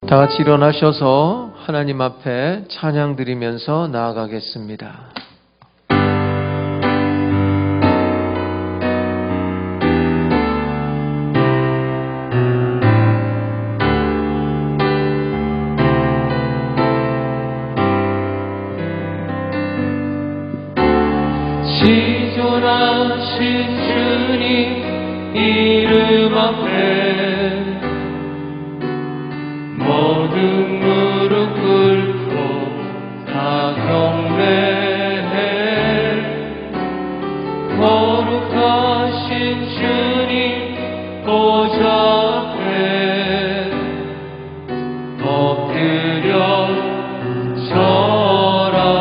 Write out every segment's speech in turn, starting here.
다 같이 일어나셔서 하나님 앞에 찬양 드리면서 나아가겠습니다. 지존하신 주님 이름 앞에 모든 무릎 꿇고 다 경배해. 거룩하신 주님 보좌 앞에 엎드려 절하세.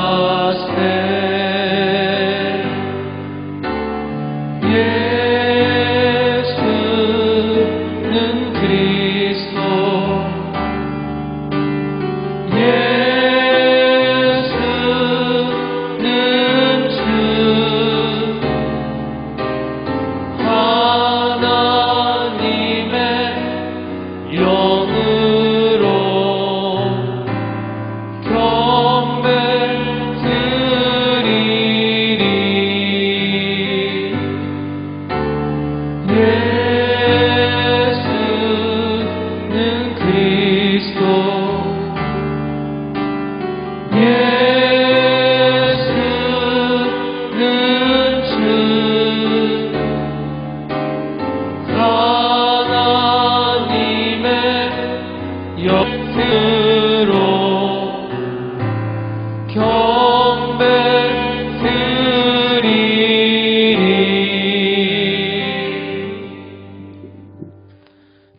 예수는 그리스도, 예수는 주, 하나님의 영으로 경배 드리리. 예수는 그리스도, 예수는 주, 하나님의 영으로 경배 드리리.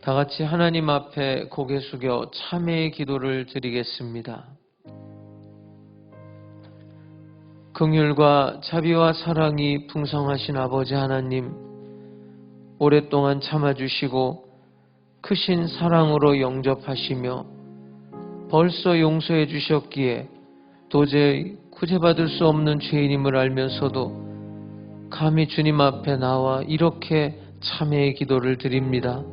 다 같이 하나님 앞에 고개 숙여 참회의 기도를 드리겠습니다. 긍휼과 자비와 사랑이 풍성하신 아버지 하나님, 오랫동안 참아주시고 크신 사랑으로 영접하시며 벌써 용서해 주셨기에 도저히 구제받을 수 없는 죄인임을 알면서도 감히 주님 앞에 나와 이렇게 참회의 기도를 드립니다.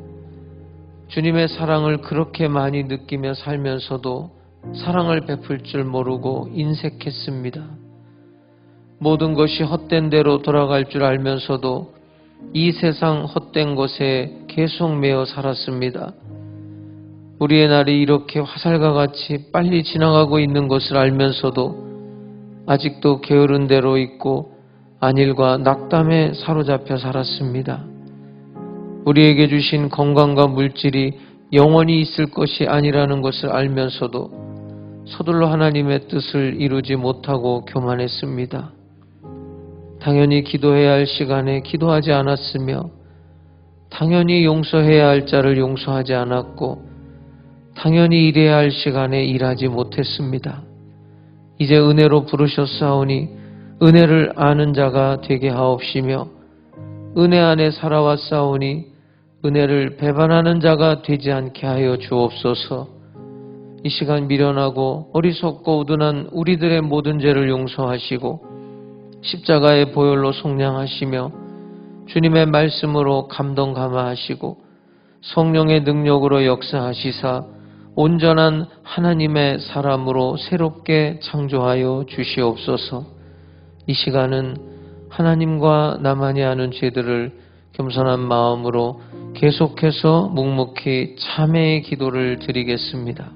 주님의 사랑을 그렇게 많이 느끼며 살면서도 사랑을 베풀 줄 모르고 인색했습니다. 모든 것이 헛된 대로 돌아갈 줄 알면서도 이 세상 헛된 것에 계속 매여 살았습니다. 우리의 날이 이렇게 화살과 같이 빨리 지나가고 있는 것을 알면서도 아직도 게으른 대로 있고 안일과 낙담에 사로잡혀 살았습니다. 우리에게 주신 건강과 물질이 영원히 있을 것이 아니라는 것을 알면서도 서둘러 하나님의 뜻을 이루지 못하고 교만했습니다. 당연히 기도해야 할 시간에 기도하지 않았으며 당연히 용서해야 할 자를 용서하지 않았고 당연히 일해야 할 시간에 일하지 못했습니다. 이제 은혜로 부르셨사오니 은혜를 아는 자가 되게 하옵시며 은혜 안에 살아왔사오니 은혜를 배반하는 자가 되지 않게 하여 주옵소서. 이 시간 미련하고 어리석고 우둔한 우리들의 모든 죄를 용서하시고 십자가의 보혈로 속량하시며 주님의 말씀으로 감동 감화하시고 성령의 능력으로 역사하시사 온전한 하나님의 사람으로 새롭게 창조하여 주시옵소서. 이 시간은 하나님과 나만이 아는 죄들을 겸손한 마음으로 계속해서 묵묵히 참회의 기도를 드리겠습니다.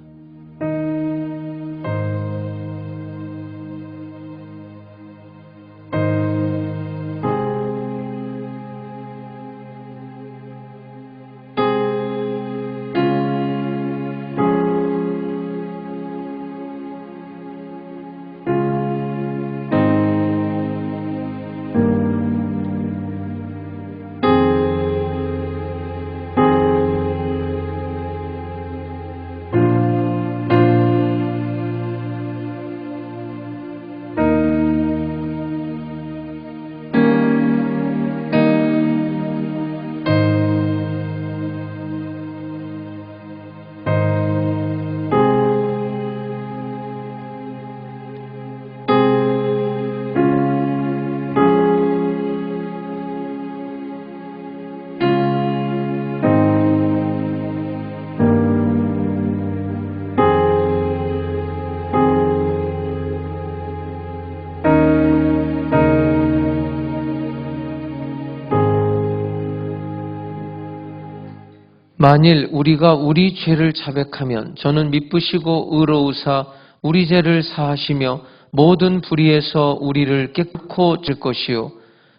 만일 우리가 우리 죄를 자백하면 저는 미쁘시고 의로우사 우리 죄를 사하시며 모든 불의에서 우리를 깨끗고 질 것이요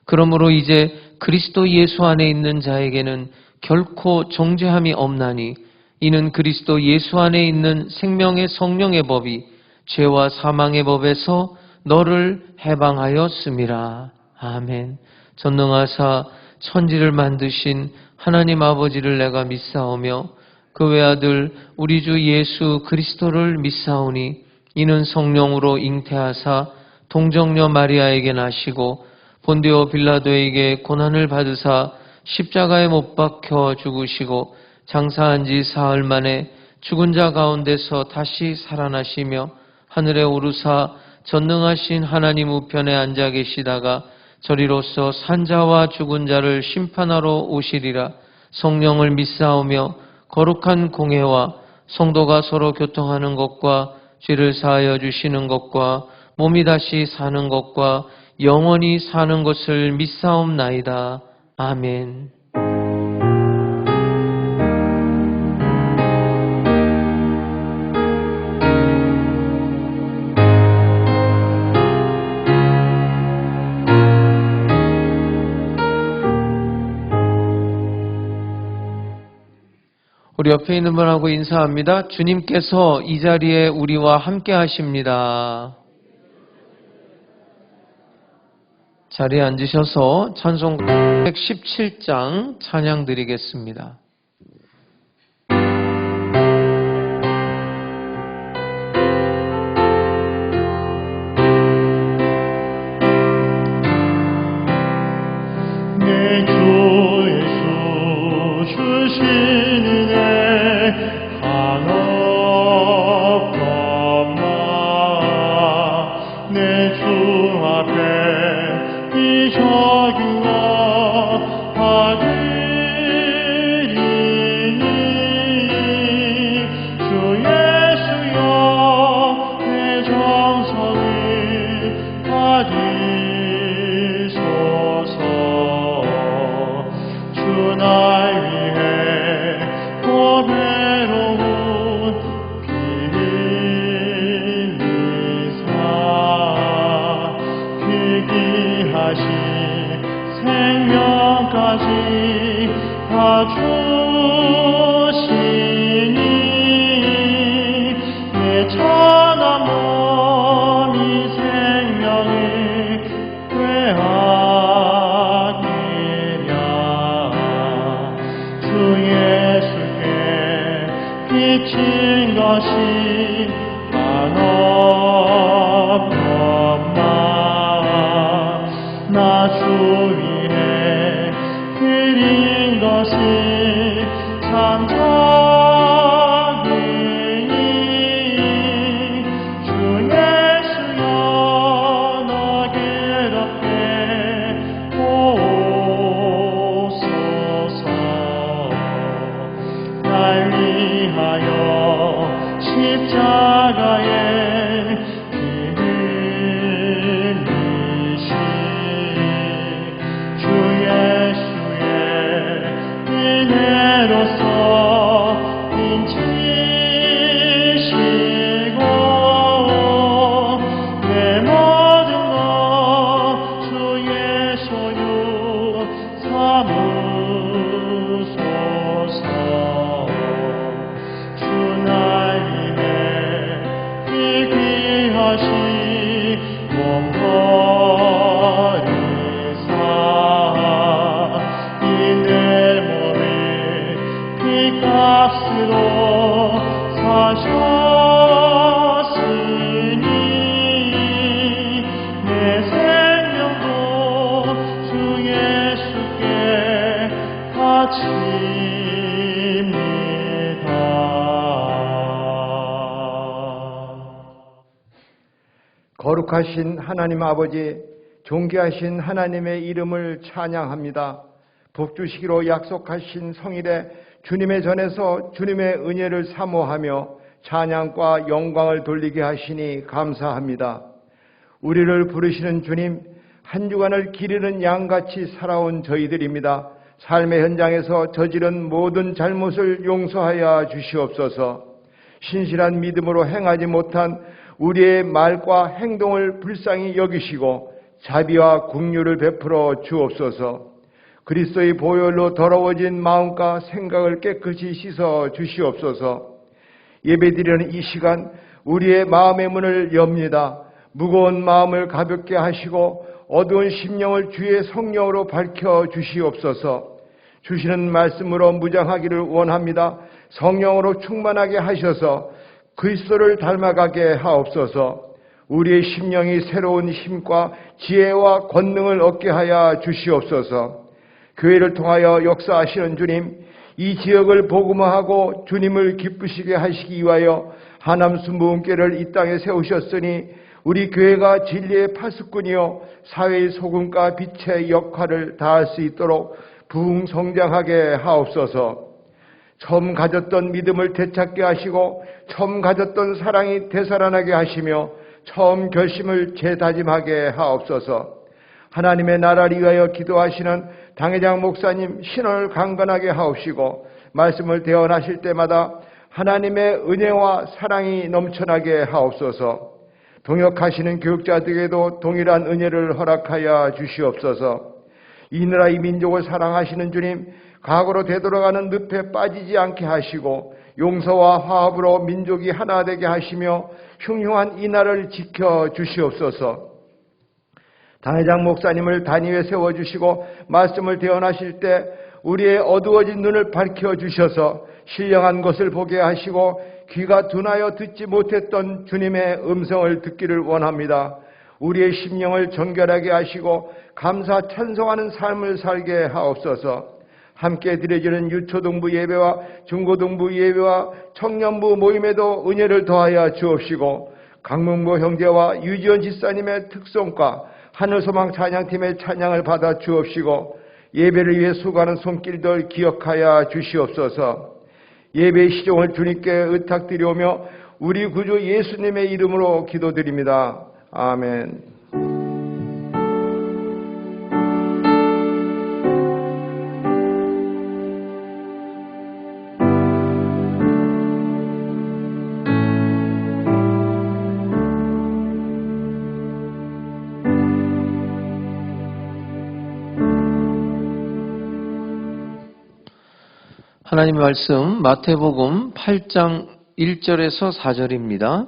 그러므로 이제 그리스도 예수 안에 있는 자에게는 결코 정죄함이 없나니 이는 그리스도 예수 안에 있는 생명의 성령의 법이 죄와 사망의 법에서 너를 해방하였음이라. 아멘. 전능하사 천지를 만드신 하나님 아버지를 내가 믿사오며 그 외아들 우리 주 예수 그리스도를 믿사오니 이는 성령으로 잉태하사 동정녀 마리아에게 나시고 본디오 빌라도에게 고난을 받으사 십자가에 못 박혀 죽으시고 장사한 지 사흘 만에 죽은 자 가운데서 다시 살아나시며 하늘에 오르사 전능하신 하나님 우편에 앉아 계시다가 저리로서 산자와 죽은 자를 심판하러 오시리라. 성령을 믿사오며 거룩한 공회와 성도가 서로 교통하는 것과 죄를 사하여 주시는 것과 몸이 다시 사는 것과 영원히 사는 것을 믿사옵나이다. 아멘. 우리 옆에 있는 분하고 인사합니다. 주님께서 이 자리에 우리와 함께 하십니다. 자리에 앉으셔서 찬송 117장 찬양 드리겠습니다. 내 주 예수 주시는 한없던 마음 내 주 앞에 이 저주와 받으리니 주 예수여 내 정성을 받으소서 주 날 위해 고배로운 빌리사 희귀하신 생명까지 다 주시니 내 천한 몸이 생명을 되하리라 주 예수께 비친 것이 한없던 마음 나 주 위해 드린 것이 참작으니 주 예수여 나게 답해 오소서 날 위하여 십자가에 피 흘리신 주 예수의 은혜로서 빈치시고 내 모든 것 주의 소유 삼으소서 주 날 위해 이 귀하신 몸 버리사 이 내 몸을 피값으로 사셨으니 내 생명도 주 예수께 바칩니다. 거룩하신 하나님 아버지, 존귀하신 하나님의 이름을 찬양합니다. 복주시기로 약속하신 성일에 주님의 전에서 주님의 은혜를 사모하며 찬양과 영광을 돌리게 하시니 감사합니다. 우리를 부르시는 주님, 한 주간을 기르는 양같이 살아온 저희들입니다. 삶의 현장에서 저지른 모든 잘못을 용서하여 주시옵소서. 신실한 믿음으로 행하지 못한 우리의 말과 행동을 불쌍히 여기시고 자비와 긍휼을 베풀어 주옵소서. 그리스도의 보혈로 더러워진 마음과 생각을 깨끗이 씻어 주시옵소서. 예배드리는 이 시간 우리의 마음의 문을 엽니다. 무거운 마음을 가볍게 하시고 어두운 심령을 주의 성령으로 밝혀 주시옵소서. 주시는 말씀으로 무장하기를 원합니다. 성령으로 충만하게 하셔서 그리스도를 닮아가게 하옵소서. 우리의 심령이 새로운 힘과 지혜와 권능을 얻게 하여 주시옵소서. 교회를 통하여 역사하시는 주님, 이 지역을 복음화하고 주님을 기쁘시게 하시기 위하여 하남수 무음교회를 이 땅에 세우셨으니 우리 교회가 진리의 파수꾼이요 사회의 소금과 빛의 역할을 다할 수 있도록 부흥성장하게 하옵소서. 처음 가졌던 믿음을 되찾게 하시고 처음 가졌던 사랑이 되살아나게 하시며 처음 결심을 재다짐하게 하옵소서. 하나님의 나라를 위하여 기도하시는 당회장 목사님 신원을 강건하게 하옵시고 말씀을 대언하실 때마다 하나님의 은혜와 사랑이 넘쳐나게 하옵소서. 동역하시는 교육자들에게도 동일한 은혜를 허락하여 주시옵소서. 이 나라 이 민족을 사랑하시는 주님, 과거로 되돌아가는 늪에 빠지지 않게 하시고 용서와 화합으로 민족이 하나 되게 하시며 흉흉한 이 나라를 지켜 주시옵소서. 당회장 목사님을 단위에 세워주시고 말씀을 대언하실 때 우리의 어두워진 눈을 밝혀주셔서 신령한 것을 보게 하시고 귀가 둔하여 듣지 못했던 주님의 음성을 듣기를 원합니다. 우리의 심령을 정결하게 하시고 감사 찬송하는 삶을 살게 하옵소서. 함께 드려지는 유초등부 예배와 중고등부 예배와 청년부 모임에도 은혜를 더하여 주옵시고 강문보 형제와 유지원 집사님의 특송과 하늘소망 찬양팀의 찬양을 받아 주옵시고 예배를 위해 수고하는 손길들 기억하여 주시옵소서. 예배의 시종을 주님께 의탁드리오며 우리 구주 예수님의 이름으로 기도드립니다. 아멘. 하나님의 말씀 마태복음 8장 1절에서 4절입니다.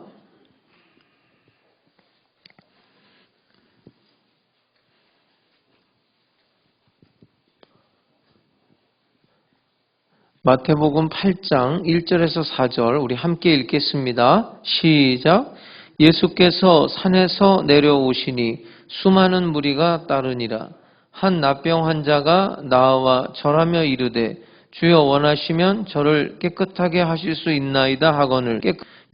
마태복음 8장 1절에서 4절 우리 함께 읽겠습니다. 시작. 예수께서 산에서 내려오시니 수많은 무리가 따르니라. 한 납병 환자가 나와 절하며 이르되 주여 원하시면 저를 깨끗하게 하실 수 있나이다 하거늘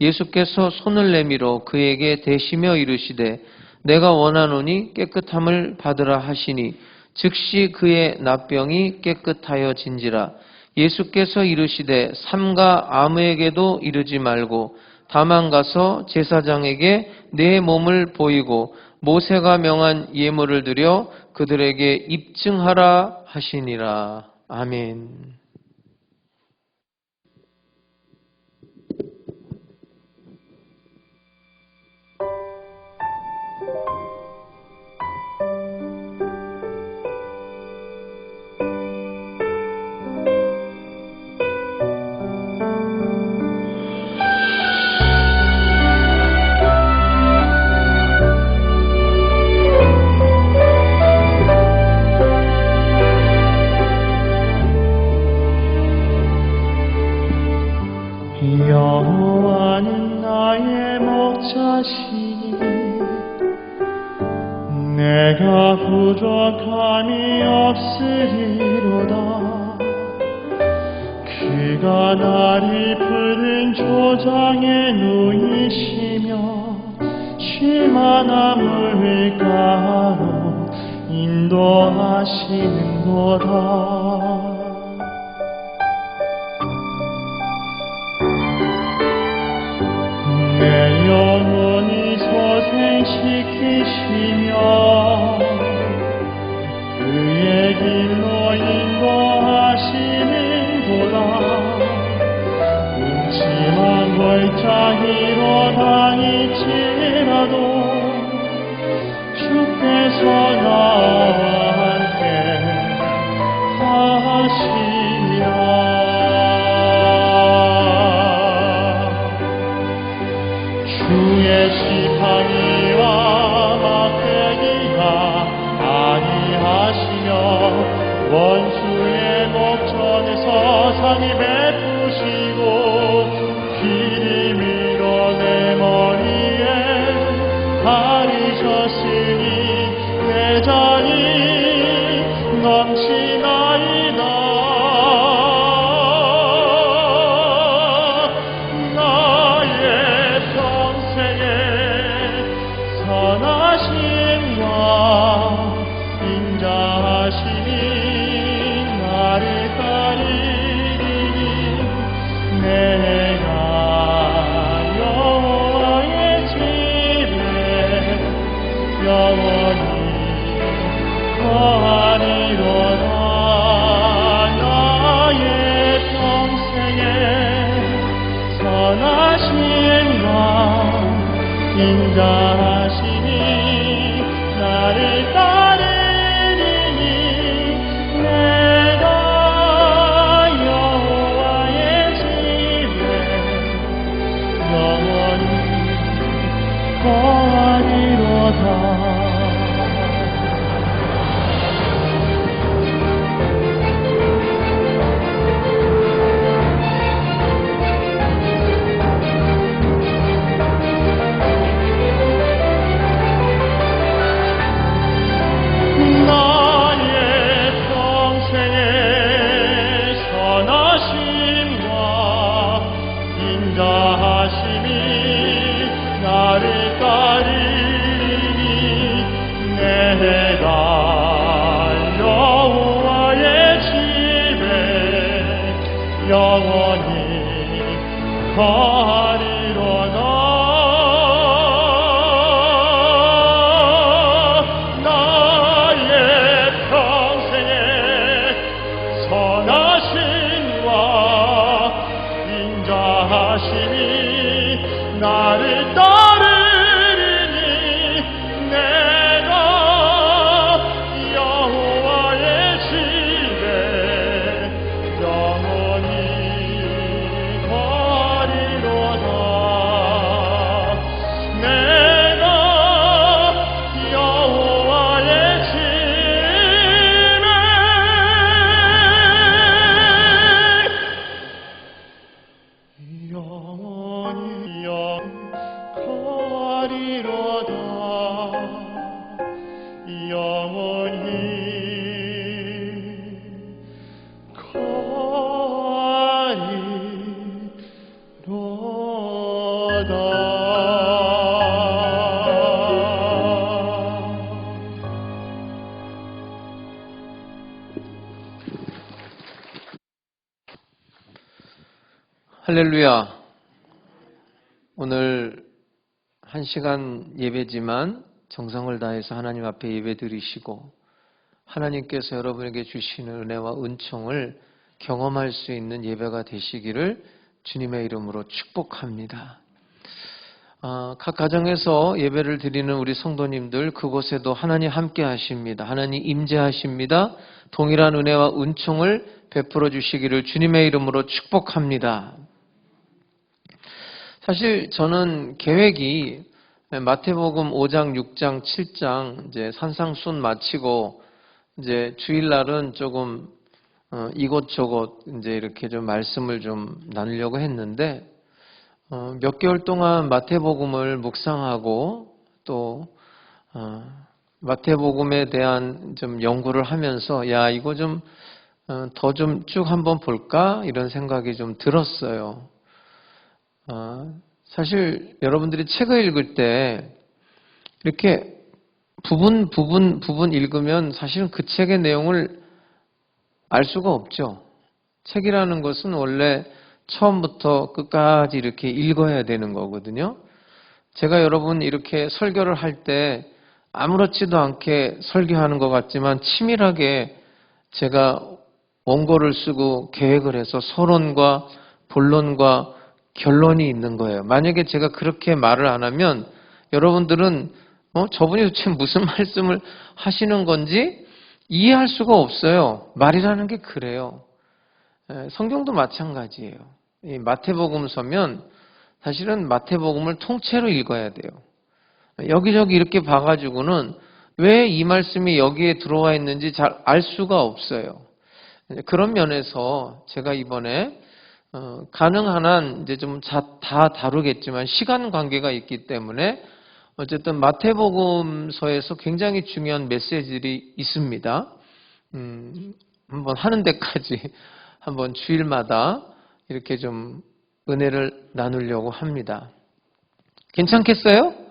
예수께서 손을 내밀어 그에게 대시며 이르시되 내가 원하노니 깨끗함을 받으라 하시니 즉시 그의 납병이 깨끗하여진지라. 예수께서 이르시되 삼가 아무에게도 이르지 말고 다만 가서 제사장에게 내 몸을 보이고 모세가 명한 예물을 드려 그들에게 입증하라 하시니라. 아멘. 여호와는 나의 목자시니 내가 부족함이 없으리로다. 그가 나를 푸른 초장에 누이시며 쉴만한 물가로 인도하시는도다. 내 영혼이 소생시키시며 그의 길로 인도하시는도다. 음침한 골짜기로 다닐지라도 주께서 나와 함께 하시리라. 주의 지팡이와 막대기가 안위하시며 원수의 목전에서 상이 베푸시고 기름으로 내 머리에 바르셨으니 내 잔이 넘치나이다. 나의 평생에 선하심과 인자하심이 나를 따르리니 내가 여호와의 집에 영원히 거하리로다. 나의 평생에 선하심과 인자하심이 나를 따르리니 내가 여호와의 집에 영원히 거하리로다. 나의 평생에 선하심과 인자하심이 나를 따르리니 내가 여호와의 집에 영원히 거하리로다. 나의 평생에 선하심과 인자하심이 나를 따르리니 내가 여호와의 집에 영원히 거하리로다. 내가 여호와의 집에 영원히 거하리로다. 영원히 거하리로다. 할렐루야. 오늘 1시간 예배지만 정성을 다해서 하나님 앞에 예배 드리시고 하나님께서 여러분에게 주시는 은혜와 은총을 경험할 수 있는 예배가 되시기를 주님의 이름으로 축복합니다. 각 가정에서 예배를 드리는 우리 성도님들 그곳에도 하나님 함께 하십니다. 하나님 임재하십니다. 동일한 은혜와 은총을 베풀어 주시기를 주님의 이름으로 축복합니다. 사실 저는 계획이 마태복음 5장, 6장, 7장 이제 산상순 마치고 이제 주일날은 조금 이곳저곳 이제 이렇게 좀 말씀을 좀 나누려고 했는데 몇 개월 동안 마태복음을 묵상하고 또 마태복음에 대한 좀 연구를 하면서 야 이거 좀 더 좀 쭉 한번 볼까 이런 생각이 좀 들었어요. 사실 여러분들이 책을 읽을 때 이렇게 부분 읽으면 사실은 그 책의 내용을 알 수가 없죠. 책이라는 것은 원래 처음부터 끝까지 이렇게 읽어야 되는 거거든요. 제가 여러분 이렇게 설교를 할 때 아무렇지도 않게 설교하는 것 같지만 치밀하게 제가 원고를 쓰고 계획을 해서 서론과 본론과 결론이 있는 거예요. 만약에 제가 그렇게 말을 안 하면 여러분들은 저분이 도대체 무슨 말씀을 하시는 건지 이해할 수가 없어요. 말이라는 게 그래요. 성경도 마찬가지예요. 이 마태복음서면 사실은 마태복음을 통째로 읽어야 돼요. 여기저기 이렇게 봐가지고는 왜 이 말씀이 여기에 들어와 있는지 잘 알 수가 없어요. 그런 면에서 제가 이번에 가능한 한 이제 좀 다 다루겠지만 시간 관계가 있기 때문에 어쨌든 마태복음서에서 굉장히 중요한 메시지들이 있습니다. 한번 하는 데까지 한번 주일마다 이렇게 좀 은혜를 나누려고 합니다. 괜찮겠어요?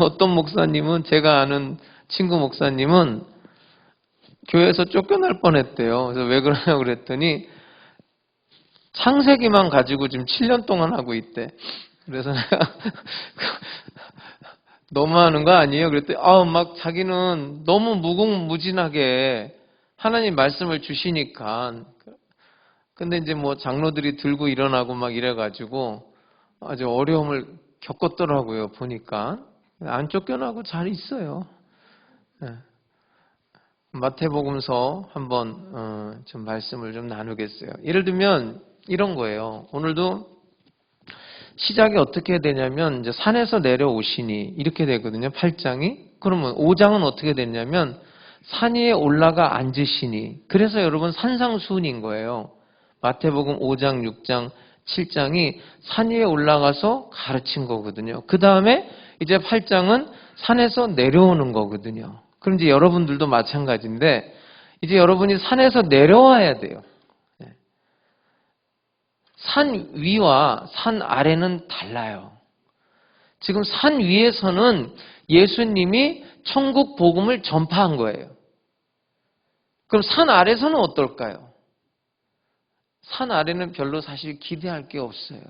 어떤 목사님은, 제가 아는 친구 목사님은 교회에서 쫓겨날 뻔했대요. 그래서 왜 그러냐고 그랬더니 창세기만 가지고 지금 7년 동안 하고 있대. 그래서 내가 너무하는 거 아니에요? 그랬더니 막 자기는 너무 무궁무진하게 하나님 말씀을 주시니까, 근데 이제 뭐 장로들이 들고 일어나고 막 이래가지고 아주 어려움을 겪었더라고요. 보니까 안 쫓겨나고 잘 있어요. 마태복음서 한번 좀 말씀을 좀 나누겠어요. 예를 들면 이런 거예요. 오늘도 시작이 어떻게 되냐면 이제 산에서 내려오시니 이렇게 되거든요. 8장이. 그러면 5장은 어떻게 됐냐면 산 위에 올라가 앉으시니. 그래서 여러분 산상수훈인 거예요. 마태복음 5장, 6장, 7장이 산 위에 올라가서 가르친 거거든요. 그 다음에 이제 8장은 산에서 내려오는 거거든요. 그럼 이제 여러분들도 마찬가지인데 이제 여러분이 산에서 내려와야 돼요. 산 위와 산 아래는 달라요. 지금 산 위에서는 예수님이 천국 복음을 전파한 거예요. 그럼 산 아래서는 어떨까요? 산 아래는 별로 사실 기대할 게 없어요.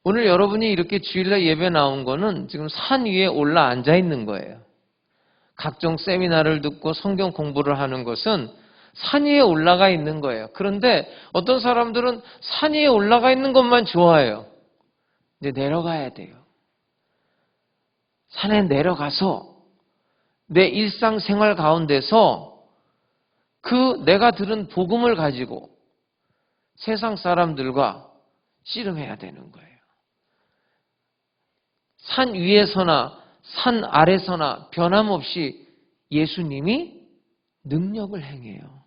오늘 여러분이 이렇게 주일날 예배 나온 거는 지금 산 위에 올라 앉아 있는 거예요. 각종 세미나를 듣고 성경 공부를 하는 것은 산 위에 올라가 있는 거예요. 그런데 어떤 사람들은 산 위에 올라가 있는 것만 좋아해요. 이제 내려가야 돼요. 산에 내려가서 내 일상생활 가운데서 그 내가 들은 복음을 가지고 세상 사람들과 씨름해야 되는 거예요. 산 위에서나 산 아래서나 변함없이 예수님이 능력을 행해요.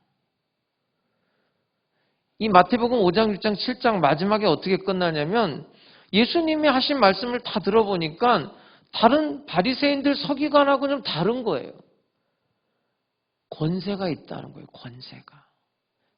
이 마태복음 5장, 6장, 7장 마지막에 어떻게 끝나냐면 예수님이 하신 말씀을 다 들어보니까 다른 바리새인들 서기관하고 좀 다른 거예요. 권세가 있다는 거예요. 권세가.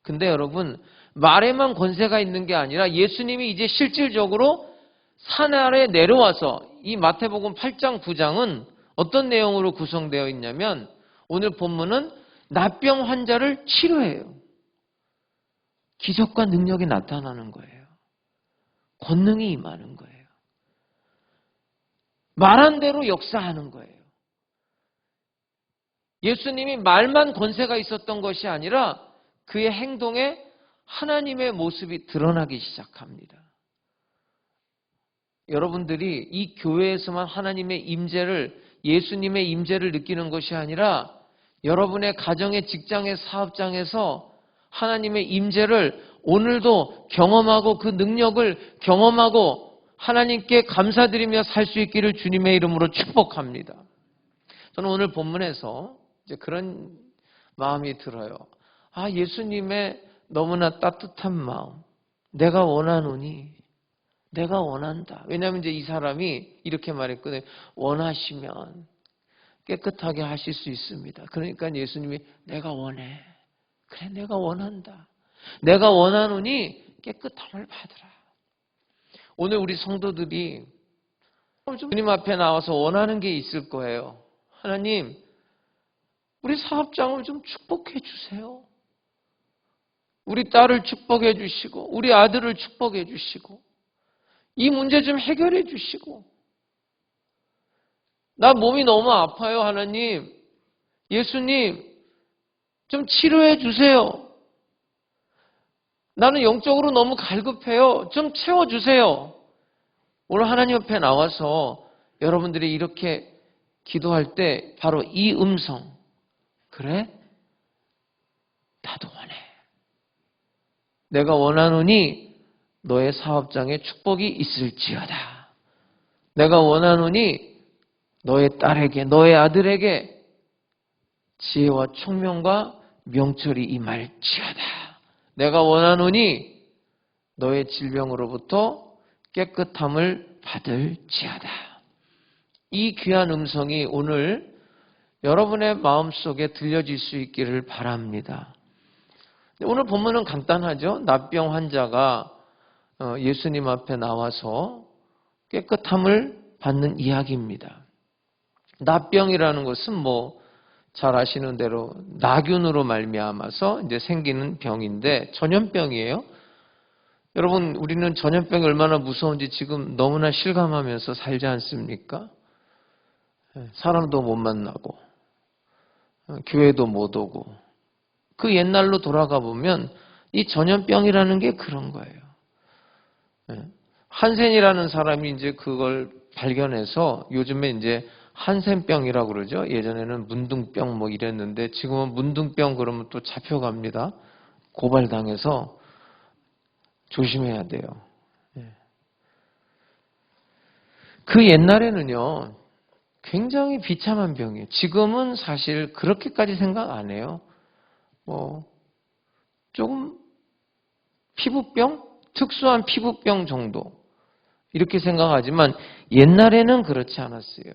근데 여러분 말에만 권세가 있는 게 아니라 예수님이 이제 실질적으로 산 아래 내려와서 이 마태복음 8장, 9장은 어떤 내용으로 구성되어 있냐면 오늘 본문은 납병 환자를 치료해요. 기적과 능력이 나타나는 거예요. 권능이 임하는 거예요. 말한 대로 역사하는 거예요. 예수님이 말만 권세가 있었던 것이 아니라 그의 행동에 하나님의 모습이 드러나기 시작합니다. 여러분들이 이 교회에서만 하나님의 임재를, 예수님의 임재를 느끼는 것이 아니라 여러분의 가정의, 직장의, 사업장에서 하나님의 임재를 오늘도 경험하고 그 능력을 경험하고 하나님께 감사드리며 살 수 있기를 주님의 이름으로 축복합니다. 저는 오늘 본문에서 이제 그런 마음이 들어요. 예수님의 너무나 따뜻한 마음. 내가 원하노니, 내가 원한다. 왜냐하면 이제 이 사람이 이렇게 말했거든요. 원하시면 깨끗하게 하실 수 있습니다. 그러니까 예수님이 내가 원해. 그래, 내가 원한다. 내가 원하노니 깨끗함을 받으라. 오늘 우리 성도들이 주님 앞에 나와서 원하는 게 있을 거예요. 하나님, 우리 사업장을 좀 축복해 주세요. 우리 딸을 축복해 주시고 우리 아들을 축복해 주시고 이 문제 좀 해결해 주시고 나 몸이 너무 아파요. 하나님, 예수님, 좀 치료해 주세요. 나는 영적으로 너무 갈급해요. 좀 채워주세요. 오늘 하나님 옆에 나와서 여러분들이 이렇게 기도할 때 바로 이 음성. 그래? 나도 원해. 내가 원하노니 너의 사업장에 축복이 있을지어다. 내가 원하노니 너의 딸에게, 너의 아들에게 지혜와 총명과 명철이 임할지어다. 내가 원하노니 너의 질병으로부터 깨끗함을 받을지어다. 이 귀한 음성이 오늘 여러분의 마음속에 들려질 수 있기를 바랍니다. 오늘 본문은 간단하죠. 납병 환자가 예수님 앞에 나와서 깨끗함을 받는 이야기입니다. 납병이라는 것은 잘 아시는 대로 나균으로 말미암아서 이제 생기는 병인데 전염병이에요. 여러분, 우리는 전염병이 얼마나 무서운지 지금 너무나 실감하면서 살지 않습니까? 사람도 못 만나고 교회도 못 오고 그 옛날로 돌아가 보면 이 전염병이라는 게 그런 거예요. 한센이라는 사람이 이제 그걸 발견해서 요즘에 이제 한센병이라고 그러죠. 예전에는 문둥병 이랬는데 지금은 문둥병 그러면 또 잡혀갑니다. 고발당해서 조심해야 돼요. 그 옛날에는요, 굉장히 비참한 병이에요. 지금은 사실 그렇게까지 생각 안 해요. 조금 피부병? 특수한 피부병 정도. 이렇게 생각하지만 옛날에는 그렇지 않았어요.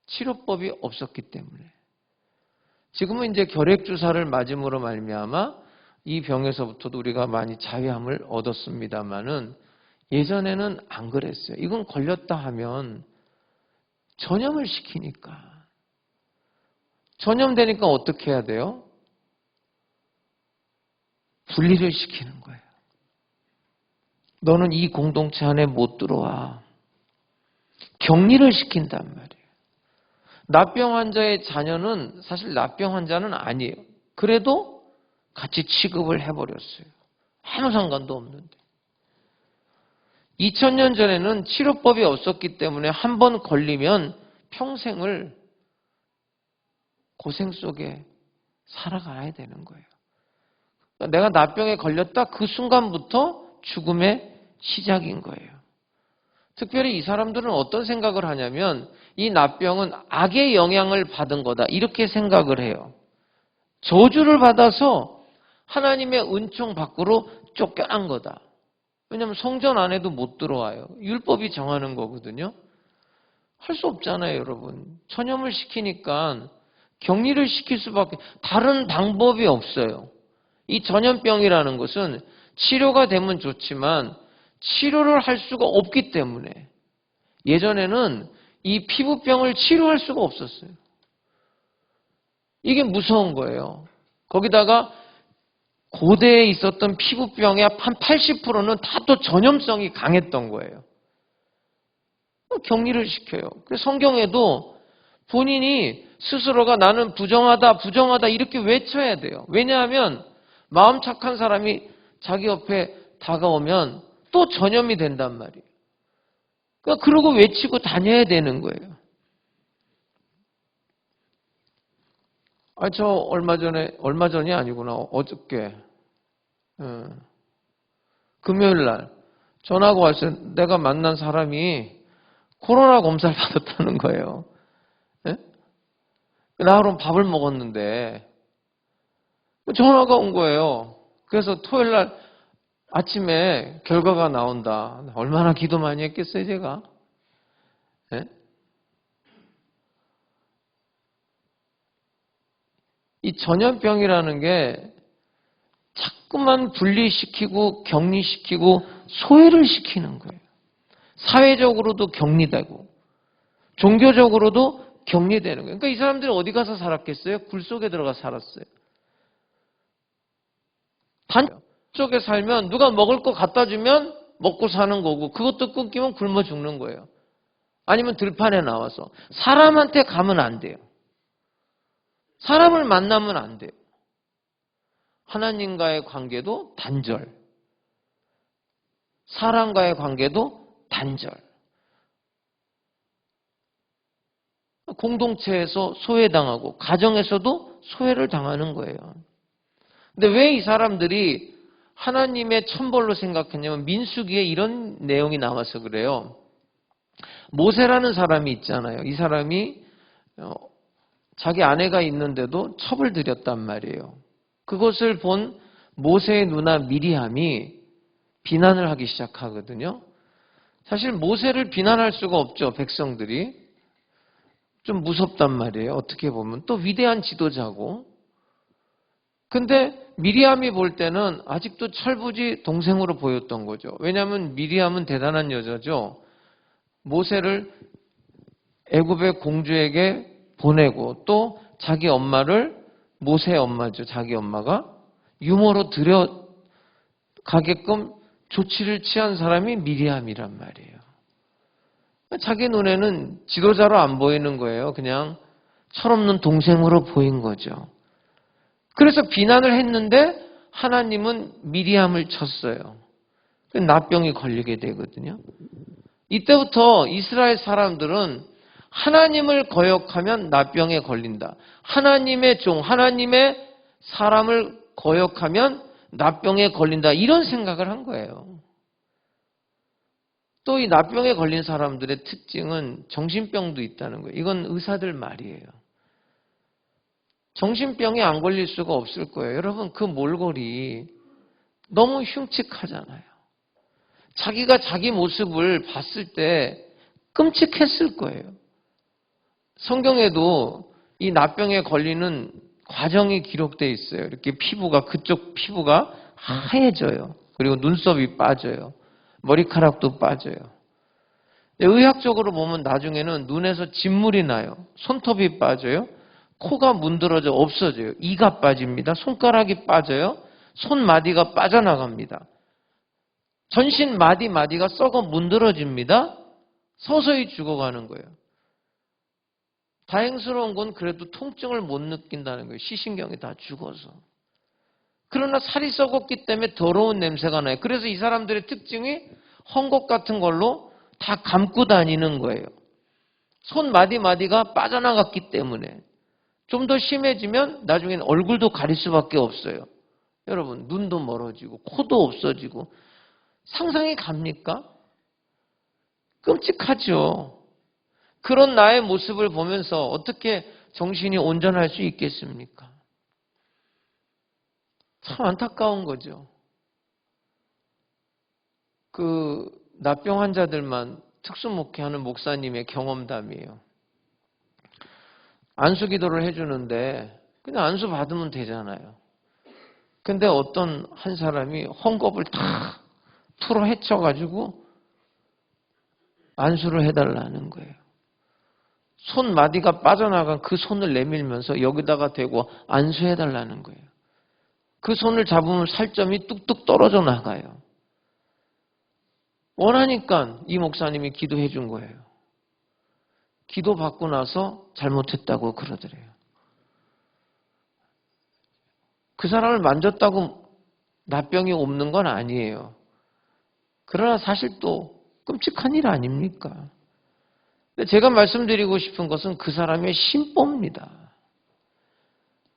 치료법이 없었기 때문에. 지금은 이제 결핵주사를 맞음으로 말미암아 이 병에서부터도 우리가 많이 자유함을 얻었습니다마는 예전에는 안 그랬어요. 이건 걸렸다 하면 전염을 시키니까. 전염되니까 어떻게 해야 돼요? 분리를 시키는 거예요. 너는 이 공동체 안에 못 들어와. 격리를 시킨단 말이에요. 납병 환자의 자녀는 사실 납병 환자는 아니에요. 그래도 같이 취급을 해버렸어요. 아무 상관도 없는데. 2000년 전에는 치료법이 없었기 때문에 한 번 걸리면 평생을 고생 속에 살아가야 되는 거예요. 내가 납병에 걸렸다 그 순간부터 죽음의 시작인 거예요. 특별히 이 사람들은 어떤 생각을 하냐면 이 납병은 악의 영향을 받은 거다 이렇게 생각을 해요. 저주를 받아서 하나님의 은총 밖으로 쫓겨난 거다. 왜냐하면 성전 안에도 못 들어와요. 율법이 정하는 거거든요. 할 수 없잖아요, 여러분. 전염을 시키니까 격리를 시킬 수밖에 다른 방법이 없어요. 이 전염병이라는 것은 치료가 되면 좋지만 치료를 할 수가 없기 때문에 예전에는 이 피부병을 치료할 수가 없었어요. 이게 무서운 거예요. 거기다가 고대에 있었던 피부병의 한 80%는 다 또 전염성이 강했던 거예요. 격리를 시켜요. 그래서 성경에도 본인이 스스로가 나는 부정하다 이렇게 외쳐야 돼요. 왜냐하면 마음 착한 사람이 자기 옆에 다가오면 또 전염이 된단 말이에요. 그러니까 그러고 외치고 다녀야 되는 거예요. 저 얼마 전이 아니구나. 어저께. 금요일 날 전화가 왔어요. 내가 만난 사람이 코로나 검사를 받았다는 거예요. 나 그럼 밥을 먹었는데 전화가 온 거예요. 그래서 토요일 날 아침에 결과가 나온다. 얼마나 기도 많이 했겠어요, 제가? 이 전염병이라는 게 자꾸만 분리시키고 격리시키고 소외를 시키는 거예요. 사회적으로도 격리되고 종교적으로도 격리되는 거예요. 그러니까 이 사람들이 어디 가서 살았겠어요? 굴 속에 들어가 살았어요. 단 속에 살면 누가 먹을 거 갖다 주면 먹고 사는 거고 그것도 끊기면 굶어 죽는 거예요. 아니면 들판에 나와서 사람한테 가면 안 돼요. 사람을 만나면 안 돼요. 하나님과의 관계도 단절. 사람과의 관계도 단절. 공동체에서 소외당하고 가정에서도 소외를 당하는 거예요. 근데 왜 이 사람들이 하나님의 천벌로 생각했냐면 민수기에 이런 내용이 나와서 그래요. 모세라는 사람이 있잖아요. 이 사람이 자기 아내가 있는데도 첩을 들였단 말이에요. 그것을 본 모세의 누나 미리암이 비난을 하기 시작하거든요. 사실 모세를 비난할 수가 없죠. 백성들이. 좀 무섭단 말이에요. 어떻게 보면. 또 위대한 지도자고. 근데 미리암이 볼 때는 아직도 철부지 동생으로 보였던 거죠. 왜냐하면 미리암은 대단한 여자죠. 모세를 애굽의 공주에게 보내고 또 자기 엄마를 모세의 엄마죠. 자기 엄마가 유모로 들여가게끔 조치를 취한 사람이 미리암이란 말이에요. 자기 눈에는 지도자로 안 보이는 거예요. 그냥 철없는 동생으로 보인 거죠. 그래서 비난을 했는데 하나님은 미리암을 쳤어요. 나병이 걸리게 되거든요. 이때부터 이스라엘 사람들은 하나님을 거역하면 나병에 걸린다. 하나님의 종, 하나님의 사람을 거역하면 나병에 걸린다. 이런 생각을 한 거예요. 또 이 나병에 걸린 사람들의 특징은 정신병도 있다는 거예요. 이건 의사들 말이에요. 정신병에 안 걸릴 수가 없을 거예요. 여러분, 그 몰골이 너무 흉측하잖아요. 자기가 자기 모습을 봤을 때 끔찍했을 거예요. 성경에도 이 나병에 걸리는 과정이 기록되어 있어요. 이렇게 그쪽 피부가 하얘져요. 그리고 눈썹이 빠져요. 머리카락도 빠져요. 의학적으로 보면 나중에는 눈에서 진물이 나요. 손톱이 빠져요. 코가 문드러져 없어져요. 이가 빠집니다. 손가락이 빠져요. 손마디가 빠져나갑니다. 전신 마디가 썩어 문드러집니다. 서서히 죽어가는 거예요. 다행스러운 건 그래도 통증을 못 느낀다는 거예요. 시신경이 다 죽어서. 그러나 살이 썩었기 때문에 더러운 냄새가 나요. 그래서 이 사람들의 특징이 헝겊 같은 걸로 다 감고 다니는 거예요. 손마디가 빠져나갔기 때문에. 좀 더 심해지면 나중에는 얼굴도 가릴 수밖에 없어요. 여러분, 눈도 멀어지고 코도 없어지고. 상상이 갑니까? 끔찍하죠. 그런 나의 모습을 보면서 어떻게 정신이 온전할 수 있겠습니까? 참 안타까운 거죠. 그 나병 환자들만 특수목회하는 목사님의 경험담이에요. 안수 기도를 해주는데 그냥 안수 받으면 되잖아요. 근데 어떤 한 사람이 헝겊을 다 풀어 헤쳐가지고 안수를 해달라는 거예요. 손마디가 빠져나간 그 손을 내밀면서 여기다가 대고 안수해달라는 거예요. 그 손을 잡으면 살점이 뚝뚝 떨어져 나가요. 원하니까 이 목사님이 기도해 준 거예요. 기도 받고 나서 잘못했다고 그러더래요. 그 사람을 만졌다고 나병이 없는 건 아니에요. 그러나 사실 또 끔찍한 일 아닙니까? 근데 제가 말씀드리고 싶은 것은 그 사람의 심보입니다.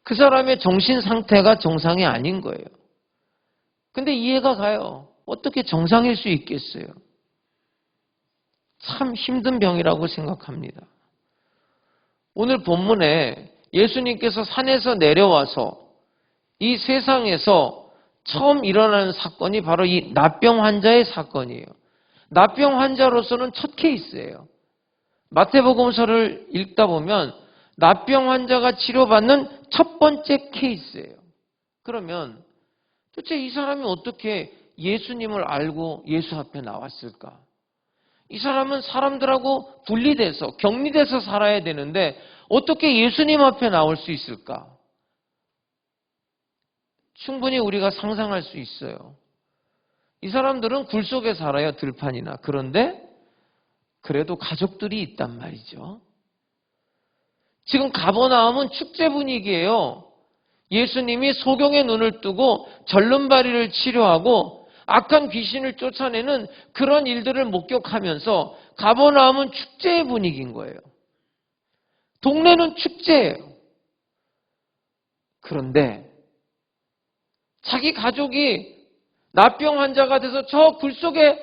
그 사람의 정신 상태가 정상이 아닌 거예요. 근데 이해가 가요. 어떻게 정상일 수 있겠어요? 참 힘든 병이라고 생각합니다. 오늘 본문에 예수님께서 산에서 내려와서 이 세상에서 처음 일어나는 사건이 바로 이 나병 환자의 사건이에요. 나병 환자로서는 첫 케이스예요. 마태복음서를 읽다 보면 나병 환자가 치료받는 첫 번째 케이스예요. 그러면 도대체 이 사람이 어떻게 예수님을 알고 예수 앞에 나왔을까? 이 사람은 사람들하고 분리돼서 격리돼서 살아야 되는데 어떻게 예수님 앞에 나올 수 있을까? 충분히 우리가 상상할 수 있어요. 이 사람들은 굴 속에 살아요. 들판이나. 그런데 그래도 가족들이 있단 말이죠. 지금 가버나움은 축제 분위기예요. 예수님이 소경의 눈을 뜨고 절름발이를 치료하고 악한 귀신을 쫓아내는 그런 일들을 목격하면서 가버나움은 축제의 분위기인 거예요. 동네는 축제예요. 그런데 자기 가족이 납병 환자가 돼서 저 굴 속에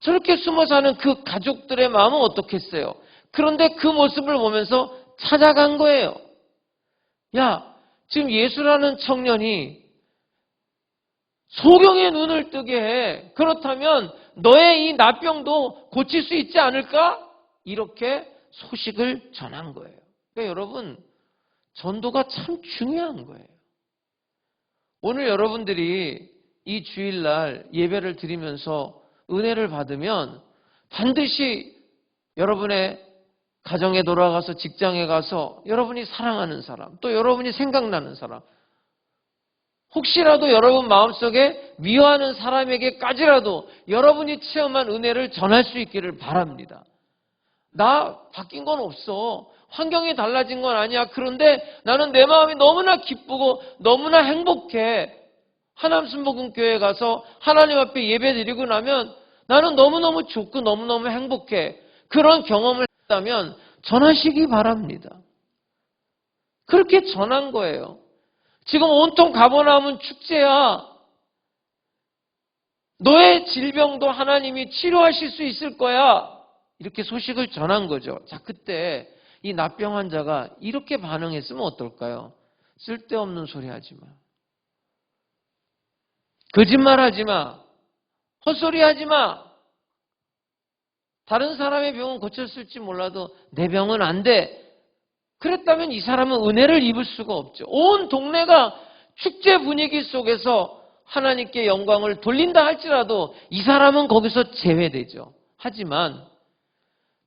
저렇게 숨어 사는 그 가족들의 마음은 어떻겠어요? 그런데 그 모습을 보면서 찾아간 거예요. 야, 지금 예수라는 청년이 소경의 눈을 뜨게 해. 그렇다면 너의 이 납병도 고칠 수 있지 않을까? 이렇게 소식을 전한 거예요. 그러니까 여러분, 전도가 참 중요한 거예요. 오늘 여러분들이 이 주일날 예배를 드리면서 은혜를 받으면 반드시 여러분의 가정에 돌아가서 직장에 가서 여러분이 사랑하는 사람, 또 여러분이 생각나는 사람, 혹시라도 여러분 마음속에 미워하는 사람에게까지라도 여러분이 체험한 은혜를 전할 수 있기를 바랍니다. 나 바뀐 건 없어. 환경이 달라진 건 아니야. 그런데 나는 내 마음이 너무나 기쁘고 너무나 행복해. 하남순복음교회에 가서 하나님 앞에 예배 드리고 나면 나는 너무너무 좋고 너무너무 행복해. 그런 경험을 했다면 전하시기 바랍니다. 그렇게 전한 거예요. 지금 온통 가버나움은 축제야. 너의 질병도 하나님이 치료하실 수 있을 거야. 이렇게 소식을 전한 거죠. 자, 그때 이 납병 환자가 이렇게 반응했으면 어떨까요? 쓸데없는 소리 하지 마. 거짓말 하지 마. 헛소리 하지 마. 다른 사람의 병은 고쳤을지 몰라도 내 병은 안 돼. 그랬다면 이 사람은 은혜를 입을 수가 없죠. 온 동네가 축제 분위기 속에서 하나님께 영광을 돌린다 할지라도 이 사람은 거기서 제외되죠. 하지만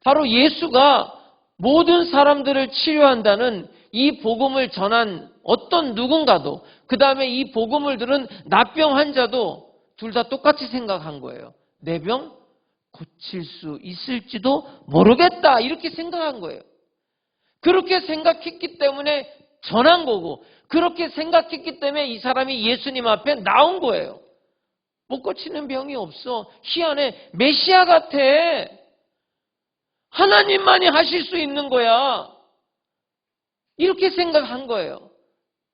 바로 예수가 모든 사람들을 치료한다는 이 복음을 전한 어떤 누군가도, 그 다음에 이 복음을 들은 납병 환자도 둘 다 똑같이 생각한 거예요. 내 병 고칠 수 있을지도 모르겠다, 이렇게 생각한 거예요. 그렇게 생각했기 때문에 전한 거고, 그렇게 생각했기 때문에 이 사람이 예수님 앞에 나온 거예요. 못 고치는 병이 없어. 희한해. 메시아 같아. 하나님만이 하실 수 있는 거야. 이렇게 생각한 거예요.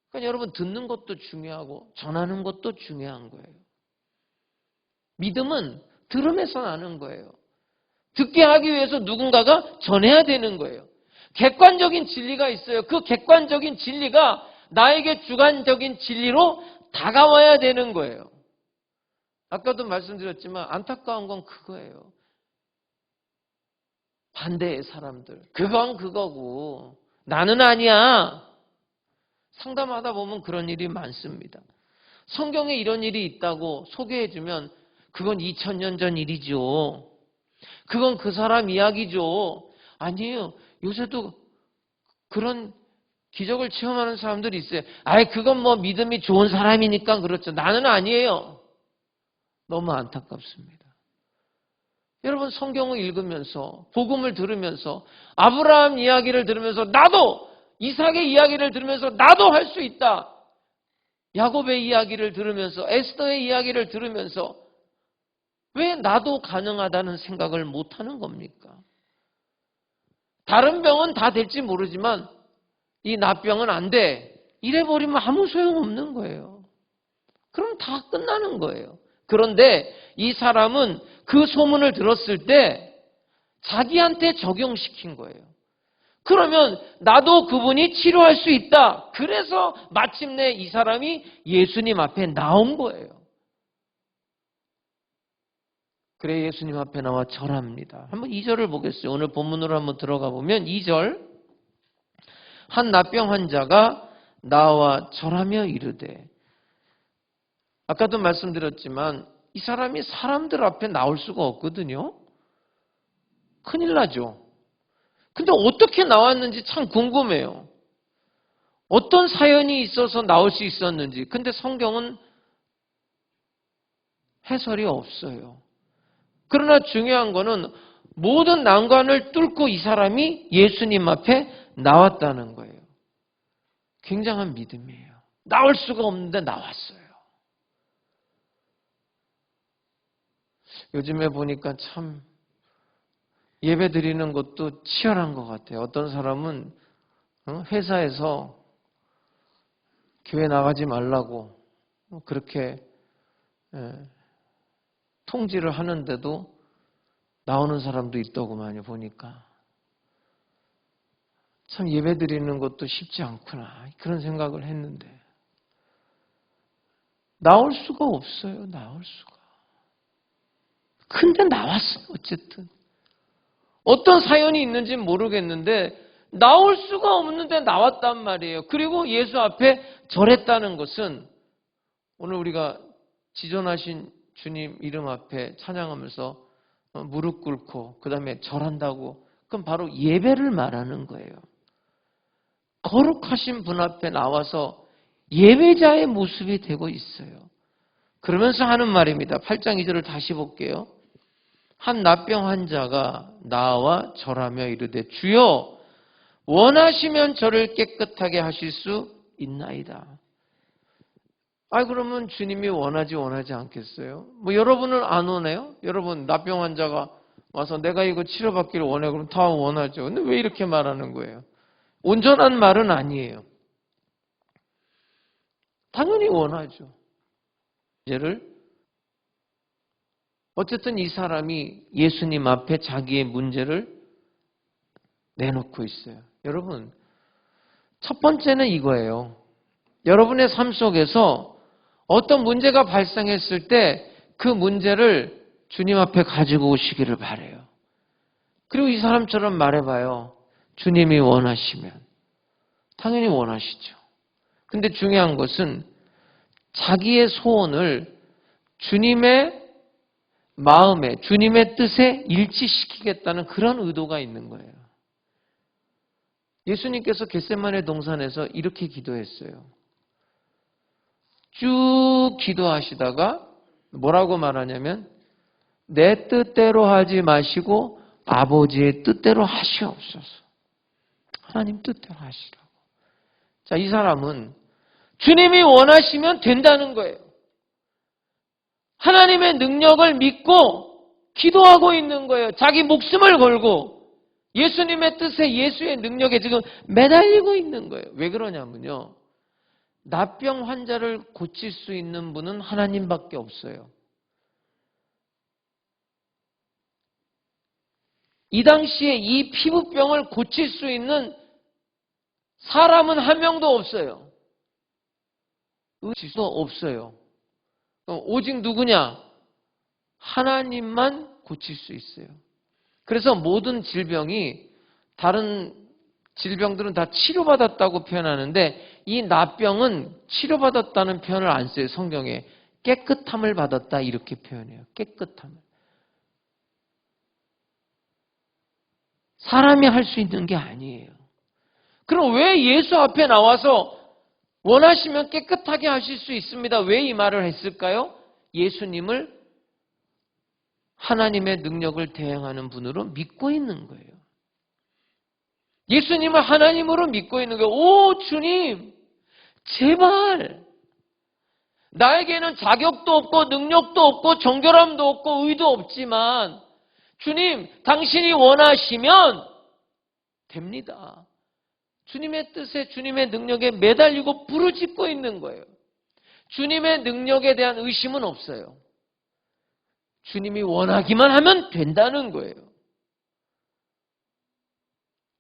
그러니까 여러분, 듣는 것도 중요하고 전하는 것도 중요한 거예요. 믿음은 들음에서 나는 거예요. 듣게 하기 위해서 누군가가 전해야 되는 거예요. 객관적인 진리가 있어요. 그 객관적인 진리가 나에게 주관적인 진리로 다가와야 되는 거예요. 아까도 말씀드렸지만 안타까운 건 그거예요. 반대의 사람들. 그건 그거고 나는 아니야. 상담하다 보면 그런 일이 많습니다. 성경에 이런 일이 있다고 소개해주면 그건 2000년 전 일이죠. 그건 그 사람 이야기죠. 아니에요. 요새도 그런 기적을 체험하는 사람들이 있어요. 아이, 그건 뭐 믿음이 좋은 사람이니까 그렇죠. 나는 아니에요. 너무 안타깝습니다. 여러분, 성경을 읽으면서 복음을 들으면서 아브라함 이야기를 들으면서 나도 이삭의 이야기를 들으면서 나도 할 수 있다. 야곱의 이야기를 들으면서 에스더의 이야기를 들으면서 왜 나도 가능하다는 생각을 못하는 겁니까? 다른 병은 다 될지 모르지만 이 납병은 안 돼. 이래버리면 아무 소용없는 거예요. 그럼 다 끝나는 거예요. 그런데 이 사람은 그 소문을 들었을 때 자기한테 적용시킨 거예요. 그러면 나도 그분이 치료할 수 있다. 그래서 마침내 이 사람이 예수님 앞에 나온 거예요. 그래 예수님 앞에 나와 절합니다. 한번 2절을 보겠어요. 오늘 본문으로 한번 들어가 보면 2절. 한 납병 환자가 나와 절하며 이르되. 아까도 말씀드렸지만 이 사람이 사람들 앞에 나올 수가 없거든요. 큰일 나죠. 근데 어떻게 나왔는지 참 궁금해요. 어떤 사연이 있어서 나올 수 있었는지. 근데 성경은 해설이 없어요. 그러나 중요한 거는 모든 난관을 뚫고 이 사람이 예수님 앞에 나왔다는 거예요. 굉장한 믿음이에요. 나올 수가 없는데 나왔어요. 요즘에 보니까 참 예배 드리는 것도 치열한 것 같아요. 어떤 사람은 회사에서 교회 나가지 말라고 그렇게 통지를 하는데도 나오는 사람도 있더구만요. 보니까 참 예배 드리는 것도 쉽지 않구나 그런 생각을 했는데 나올 수가 없어요. 나올 수가. 근데 나왔어요. 어쨌든 어떤 사연이 있는지는 모르겠는데 나올 수가 없는데 나왔단 말이에요. 그리고 예수 앞에 절했다는 것은 오늘 우리가 지존하신 주님 이름 앞에 찬양하면서 무릎 꿇고 그 다음에 절한다고 그럼 바로 예배를 말하는 거예요. 거룩하신 분 앞에 나와서 예배자의 모습이 되고 있어요. 그러면서 하는 말입니다. 8장 2절을 다시 볼게요. 한 납병 환자가 나와 절하며 이르되 주여 원하시면 저를 깨끗하게 하실 수 있나이다. 그러면 주님이 원하지 않겠어요? 여러분은 안 원해요? 여러분 납병 환자가 와서 내가 이거 치료받기를 원해 그럼 다 원하죠. 근데 왜 이렇게 말하는 거예요? 온전한 말은 아니에요. 당연히 원하죠. 문제를 어쨌든 이 사람이 예수님 앞에 자기의 문제를 내놓고 있어요. 여러분, 첫 번째는 이거예요. 여러분의 삶 속에서 어떤 문제가 발생했을 때 그 문제를 주님 앞에 가지고 오시기를 바라요. 그리고 이 사람처럼 말해봐요. 주님이 원하시면. 당연히 원하시죠. 근데 중요한 것은 자기의 소원을 주님의 마음에, 주님의 뜻에 일치시키겠다는 그런 의도가 있는 거예요. 예수님께서 겟세마네 동산에서 이렇게 기도했어요. 쭉 기도하시다가 뭐라고 말하냐면 내 뜻대로 하지 마시고 아버지의 뜻대로 하시옵소서. 하나님 뜻대로 하시라고. 자, 이 사람은 주님이 원하시면 된다는 거예요. 하나님의 능력을 믿고 기도하고 있는 거예요. 자기 목숨을 걸고 예수님의 뜻에 예수의 능력에 지금 매달리고 있는 거예요. 왜 그러냐면요. 납병 환자를 고칠 수 있는 분은 하나님밖에 없어요. 이 당시에 이 피부병을 고칠 수 있는 사람은 한 명도 없어요. 의지도 없어요. 오직 누구냐? 하나님만 고칠 수 있어요. 그래서 모든 질병이 다른 질병들은 다 치료받았다고 표현하는데 이 납병은 치료받았다는 표현을 안 써요. 성경에 깨끗함을 받았다 이렇게 표현해요. 깨끗함을. 사람이 할 수 있는 게 아니에요. 그럼 왜 예수 앞에 나와서 원하시면 깨끗하게 하실 수 있습니다. 왜 이 말을 했을까요? 예수님을 하나님의 능력을 대행하는 분으로 믿고 있는 거예요. 예수님을 하나님으로 믿고 있는 거예요. 오 주님 제발 나에게는 자격도 없고 능력도 없고 정결함도 없고 의도 없지만 주님 당신이 원하시면 됩니다. 주님의 뜻에 주님의 능력에 매달리고 부르짖고 있는 거예요. 주님의 능력에 대한 의심은 없어요. 주님이 원하기만 하면 된다는 거예요.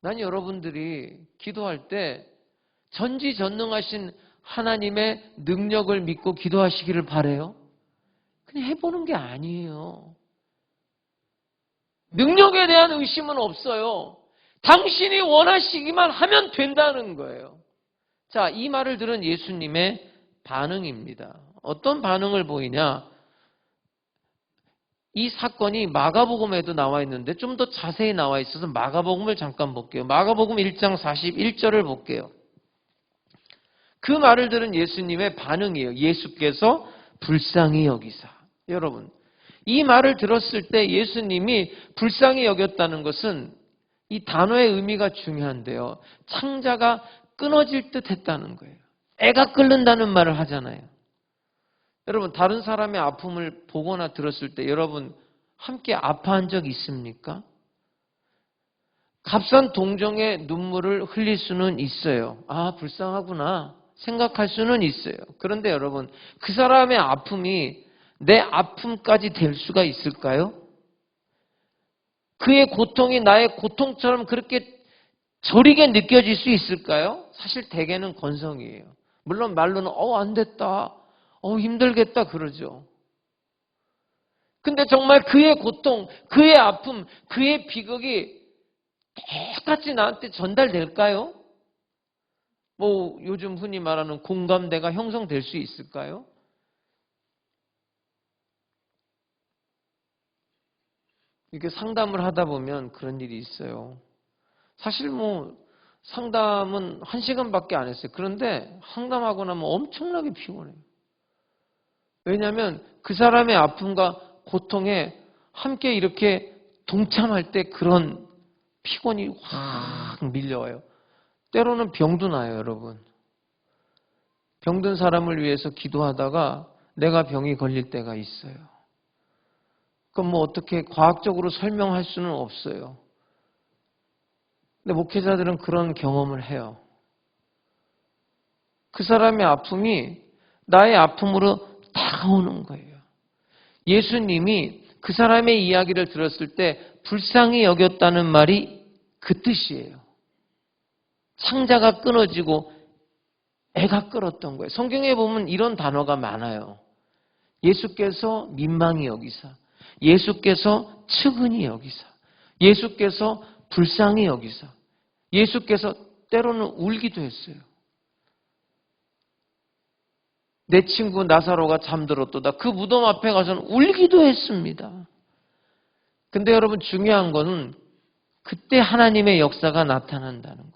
난 여러분들이 기도할 때 전지전능하신 하나님의 능력을 믿고 기도하시기를 바라요. 그냥 해보는 게 아니에요. 능력에 대한 의심은 없어요. 당신이 원하시기만 하면 된다는 거예요. 자, 이 말을 들은 예수님의 반응입니다. 어떤 반응을 보이냐? 이 사건이 마가복음에도 나와 있는데 좀 더 자세히 나와 있어서 마가복음을 잠깐 볼게요. 마가복음 1장 41절을 볼게요. 그 말을 들은 예수님의 반응이에요. 예수께서 불쌍히 여기사. 여러분, 이 말을 들었을 때 예수님이 불쌍히 여겼다는 것은 이 단어의 의미가 중요한데요. 창자가 끊어질 듯 했다는 거예요. 애가 끓는다는 말을 하잖아요. 여러분, 다른 사람의 아픔을 보거나 들었을 때 여러분 함께 아파한 적 있습니까? 값싼 동정의 눈물을 흘릴 수는 있어요. 아, 불쌍하구나 생각할 수는 있어요. 그런데 여러분, 그 사람의 아픔이 내 아픔까지 될 수가 있을까요? 그의 고통이 나의 고통처럼 그렇게 저리게 느껴질 수 있을까요? 사실 대개는 건성이에요. 물론 말로는 안 됐다, 힘들겠다 그러죠. 근데 정말 그의 고통, 그의 아픔, 그의 비극이 똑같이 나한테 전달될까요? 요즘 흔히 말하는 공감대가 형성될 수 있을까요? 이렇게 상담을 하다 보면 그런 일이 있어요. 사실 상담은 1시간밖에 안 했어요. 그런데 상담하고 나면 엄청나게 피곤해요. 왜냐하면 그 사람의 아픔과 고통에 함께 이렇게 동참할 때 그런 피곤이 확 밀려와요. 때로는 병도 나요, 여러분. 병든 사람을 위해서 기도하다가 내가 병이 걸릴 때가 있어요. 그럼 어떻게 과학적으로 설명할 수는 없어요. 근데 목회자들은 그런 경험을 해요. 그 사람의 아픔이 나의 아픔으로 다가오는 거예요. 예수님이 그 사람의 이야기를 들었을 때 불쌍히 여겼다는 말이 그 뜻이에요. 창자가 끊어지고 애가 끓었던 거예요. 성경에 보면 이런 단어가 많아요. 예수께서 민망히 여기사, 예수께서 측은히 여기사, 예수께서 불쌍히 여기사, 예수께서 때로는 울기도 했어요. 내 친구 나사로가 잠들었도다. 그 무덤 앞에 가서는 울기도 했습니다. 근데 여러분, 중요한 거는 그때 하나님의 역사가 나타난다는 거예요.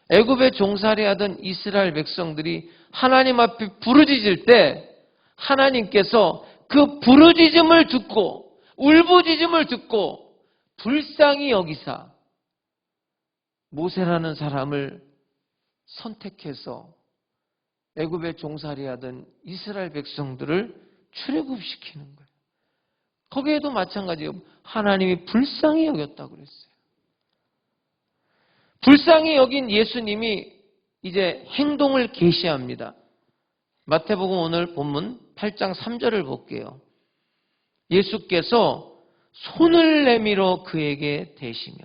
애굽에 종살이하던 이스라엘 백성들이 하나님 앞에 부르짖을 때 하나님께서 그 부르짖음을 듣고 울부짖음을 듣고 불쌍히 여기사 모세라는 사람을 선택해서 애굽에 종살이하던 이스라엘 백성들을 출애굽시키는 거예요. 거기에도 마찬가지예요. 하나님이 불쌍히 여겼다고 그랬어요. 불쌍히 여긴 예수님이 이제 행동을 계시합니다. 마태복음 오늘 본문 8장 3절을 볼게요. 예수께서 손을 내밀어 그에게 대시며.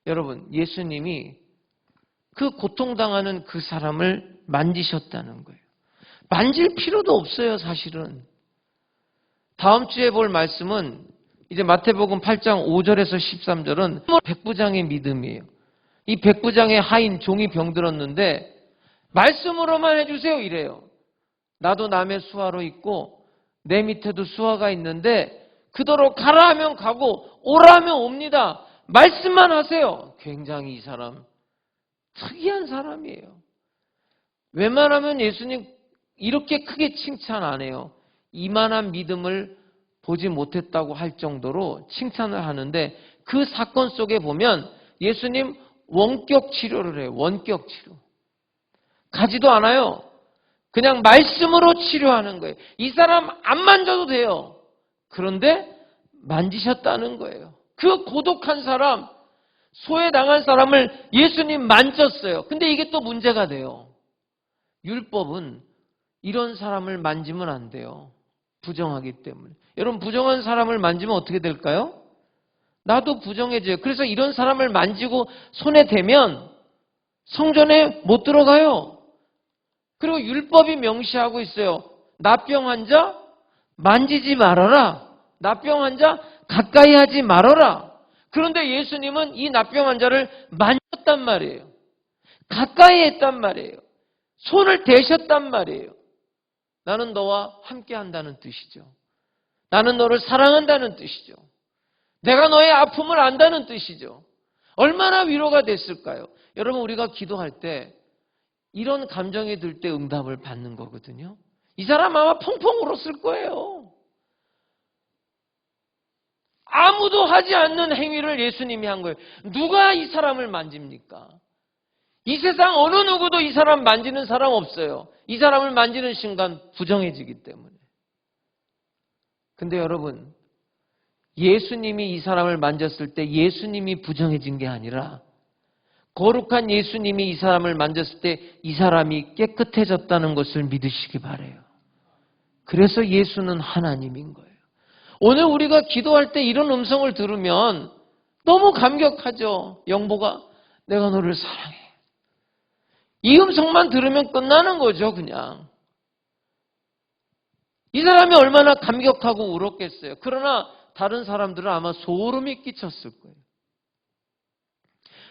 여러분, 예수님이 그 고통당하는 그 사람을 만지셨다는 거예요. 만질 필요도 없어요, 사실은. 다음 주에 볼 말씀은 이제 마태복음 8장 5절에서 13절은 백부장의 믿음이에요. 이 백부장의 하인 종이 병들었는데 말씀으로만 해주세요 이래요. 나도 남의 수하로 있고 내 밑에도 수하가 있는데 그더러 가라 하면 가고 오라 하면 옵니다. 말씀만 하세요. 굉장히 이 사람 특이한 사람이에요. 웬만하면 예수님 이렇게 크게 칭찬 안 해요. 이만한 믿음을 보지 못했다고 할 정도로 칭찬을 하는데 그 사건 속에 보면 예수님 원격 치료를 해요. 원격 치료. 가지도 않아요. 그냥 말씀으로 치료하는 거예요. 이 사람 안 만져도 돼요. 그런데 만지셨다는 거예요. 그 고독한 사람, 소외당한 사람을 예수님 만졌어요. 근데 이게 또 문제가 돼요. 율법은 이런 사람을 만지면 안 돼요. 부정하기 때문에. 여러분, 부정한 사람을 만지면 어떻게 될까요? 나도 부정해져요. 그래서 이런 사람을 만지고 손에 대면 성전에 못 들어가요. 그리고 율법이 명시하고 있어요. 나병 환자 만지지 말아라. 나병 환자 가까이 하지 말아라. 그런데 예수님은 이 나병 환자를 만졌단 말이에요. 가까이 했단 말이에요. 손을 대셨단 말이에요. 나는 너와 함께 한다는 뜻이죠. 나는 너를 사랑한다는 뜻이죠. 내가 너의 아픔을 안다는 뜻이죠. 얼마나 위로가 됐을까요? 여러분, 우리가 기도할 때 이런 감정이 들 때 응답을 받는 거거든요. 이 사람 아마 펑펑 울었을 거예요. 아무도 하지 않는 행위를 예수님이 한 거예요. 누가 이 사람을 만집니까? 이 세상 어느 누구도 이 사람 만지는 사람 없어요. 이 사람을 만지는 순간 부정해지기 때문에. 근데 여러분, 예수님이 이 사람을 만졌을 때 예수님이 부정해진 게 아니라 거룩한 예수님이 이 사람을 만졌을 때 이 사람이 깨끗해졌다는 것을 믿으시기 바라요. 그래서 예수는 하나님인 거예요. 오늘 우리가 기도할 때 이런 음성을 들으면 너무 감격하죠. 영보가 내가 너를 사랑해. 이 음성만 들으면 끝나는 거죠, 그냥. 이 사람이 얼마나 감격하고 울었겠어요. 그러나 다른 사람들은 아마 소름이 끼쳤을 거예요.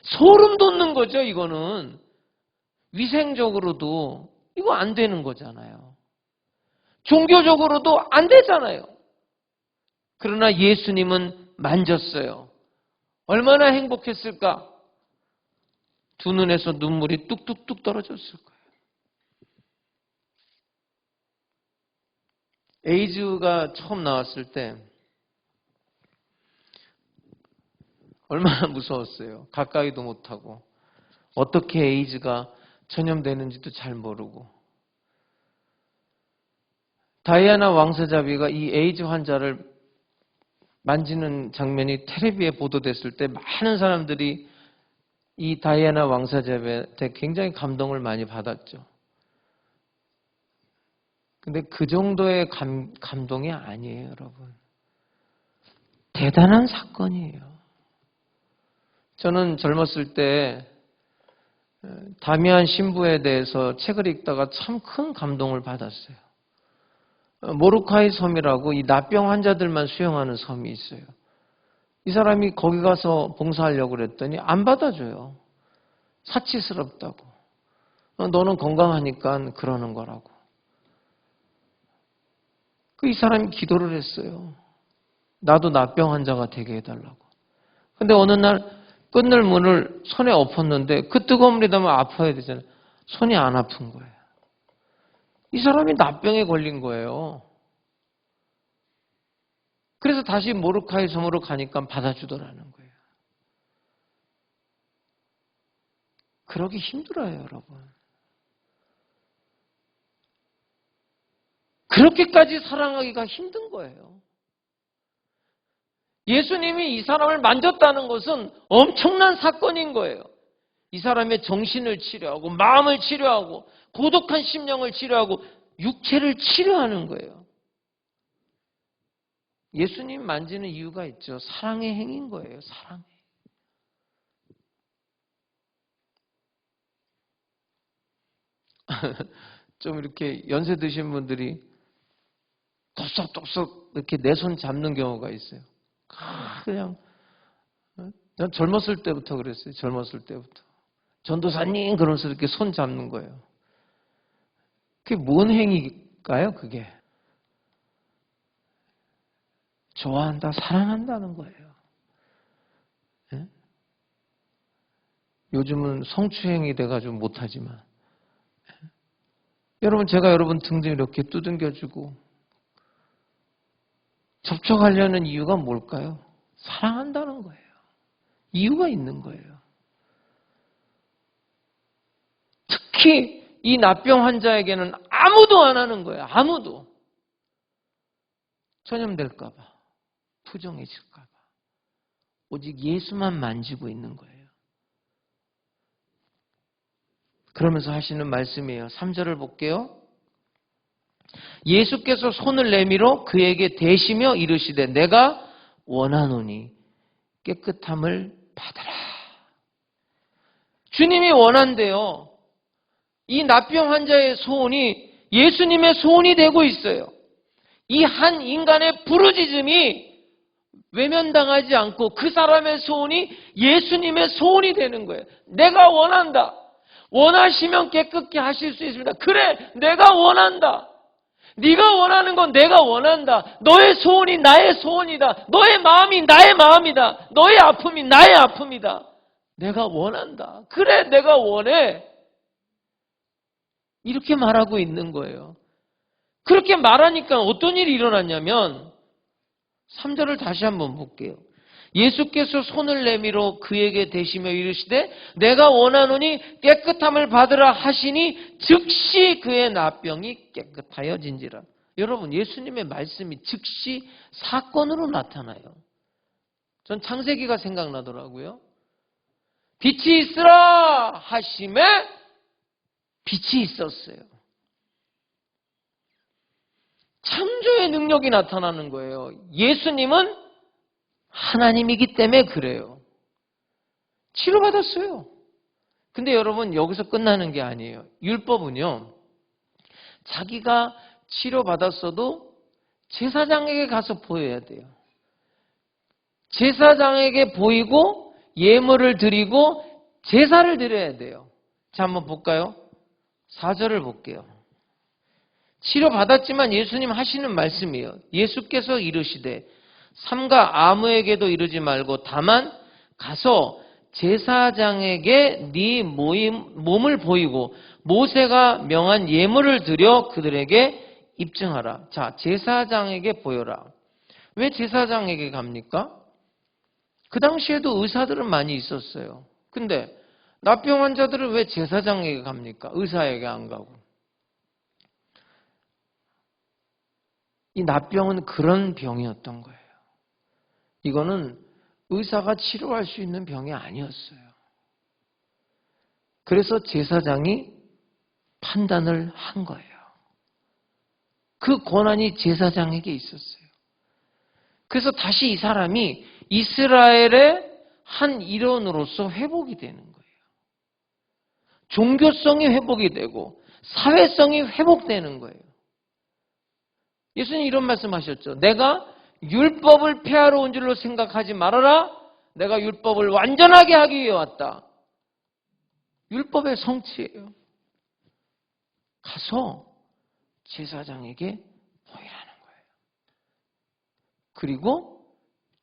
소름 돋는 거죠, 이거는. 위생적으로도 이거 안 되는 거잖아요. 종교적으로도 안 되잖아요. 그러나 예수님은 만졌어요. 얼마나 행복했을까? 두 눈에서 눈물이 뚝뚝뚝 떨어졌을 거예요. 에이즈가 처음 나왔을 때 얼마나 무서웠어요. 가까이도 못하고 어떻게 에이즈가 전염되는지도 잘 모르고. 다이애나 왕세자비가 이 에이즈 환자를 만지는 장면이 텔레비에 보도됐을 때 많은 사람들이 이 다이애나 왕세자비한테 굉장히 감동을 많이 받았죠. 근데 그 정도의 감동이 아니에요, 여러분. 대단한 사건이에요. 저는 젊었을 때 다미안 신부에 대해서 책을 읽다가 참 큰 감동을 받았어요. 모르카이 섬이라고 이 납병 환자들만 수용하는 섬이 있어요. 이 사람이 거기 가서 봉사하려고 그랬더니 안 받아줘요. 사치스럽다고. 너는 건강하니까 그러는 거라고. 이 사람이 기도를 했어요. 나도 납병 환자가 되게 해달라고. 근데 어느 날 끊을 문을 손에 엎었는데 그 뜨거운 물이 닿으면 아파야 되잖아요. 손이 안 아픈 거예요. 이 사람이 납병에 걸린 거예요. 그래서 다시 모르카이 섬으로 가니까 받아주더라는 거예요. 그러기 힘들어요, 여러분. 그렇게까지 사랑하기가 힘든 거예요. 예수님이 이 사람을 만졌다는 것은 엄청난 사건인 거예요. 이 사람의 정신을 치료하고 마음을 치료하고 고독한 심령을 치료하고 육체를 치료하는 거예요. 예수님 만지는 이유가 있죠. 사랑의 행위인 거예요. 사랑의. 좀 이렇게 연세 드신 분들이 덥석덥석 이렇게 내 손 잡는 경우가 있어요. 그냥 전 젊었을 때부터 그랬어요. 젊었을 때부터. 전도사님 그러면서 이렇게 손 잡는 거예요. 그게 뭔 행위일까요? 그게 좋아한다, 사랑한다는 거예요. 예? 요즘은 성추행이 돼가지고 못하지만 여러분, 제가 여러분 등등 이렇게 두들겨주고 접촉하려는 이유가 뭘까요? 사랑한다는 거예요. 이유가 있는 거예요. 특히 이 납병 환자에게는 아무도 안 하는 거예요. 아무도. 전염될까 봐. 부정해질까 봐. 오직 예수만 만지고 있는 거예요. 그러면서 하시는 말씀이에요. 3절을 볼게요. 예수께서 손을 내밀어 그에게 대시며 이르시되 내가 원하노니 깨끗함을 받으라. 주님이 원한대요. 이 납병 환자의 소원이 예수님의 소원이 되고 있어요. 이 한 인간의 부르짖음이 외면당하지 않고 그 사람의 소원이 예수님의 소원이 되는 거예요. 내가 원한다. 원하시면 깨끗게 하실 수 있습니다. 그래, 내가 원한다. 네가 원하는 건 내가 원한다. 너의 소원이 나의 소원이다. 너의 마음이 나의 마음이다. 너의 아픔이 나의 아픔이다. 내가 원한다. 그래, 내가 원해. 이렇게 말하고 있는 거예요. 그렇게 말하니까 어떤 일이 일어났냐면 3절을 다시 한번 볼게요. 예수께서 손을 내밀어 그에게 대시며 이르시되 내가 원하노니 깨끗함을 받으라 하시니 즉시 그의 나병이 깨끗하여진지라. 여러분, 예수님의 말씀이 즉시 사건으로 나타나요. 전 창세기가 생각나더라고요. 빛이 있으라 하심에 빛이 있었어요. 창조의 능력이 나타나는 거예요. 예수님은 하나님이기 때문에 그래요. 치료받았어요. 근데 여러분, 여기서 끝나는 게 아니에요. 율법은요, 자기가 치료받았어도 제사장에게 가서 보여야 돼요. 제사장에게 보이고 예물을 드리고 제사를 드려야 돼요. 자, 한번 볼까요? 4절을 볼게요. 치료받았지만 예수님 하시는 말씀이에요. 예수께서 이르시되 삼가 아무에게도 이르지 말고 다만 가서 제사장에게 네 몸을 보이고 모세가 명한 예물을 드려 그들에게 입증하라. 자, 제사장에게 보여라. 왜 제사장에게 갑니까? 그 당시에도 의사들은 많이 있었어요. 근데 나병 환자들은 왜 제사장에게 갑니까? 의사에게 안 가고. 이 나병은 그런 병이었던 거예요. 이거는 의사가 치료할 수 있는 병이 아니었어요. 그래서 제사장이 판단을 한 거예요. 그 권한이 제사장에게 있었어요. 그래서 다시 이 사람이 이스라엘의 한 일원으로서 회복이 되는 거예요. 종교성이 회복이 되고 사회성이 회복되는 거예요. 예수님 이런 말씀하셨죠. 내가 율법을 폐하러 온 줄로 생각하지 말아라. 내가 율법을 완전하게 하기 위해 왔다. 율법의 성취예요. 가서 제사장에게 보이라는 거예요. 그리고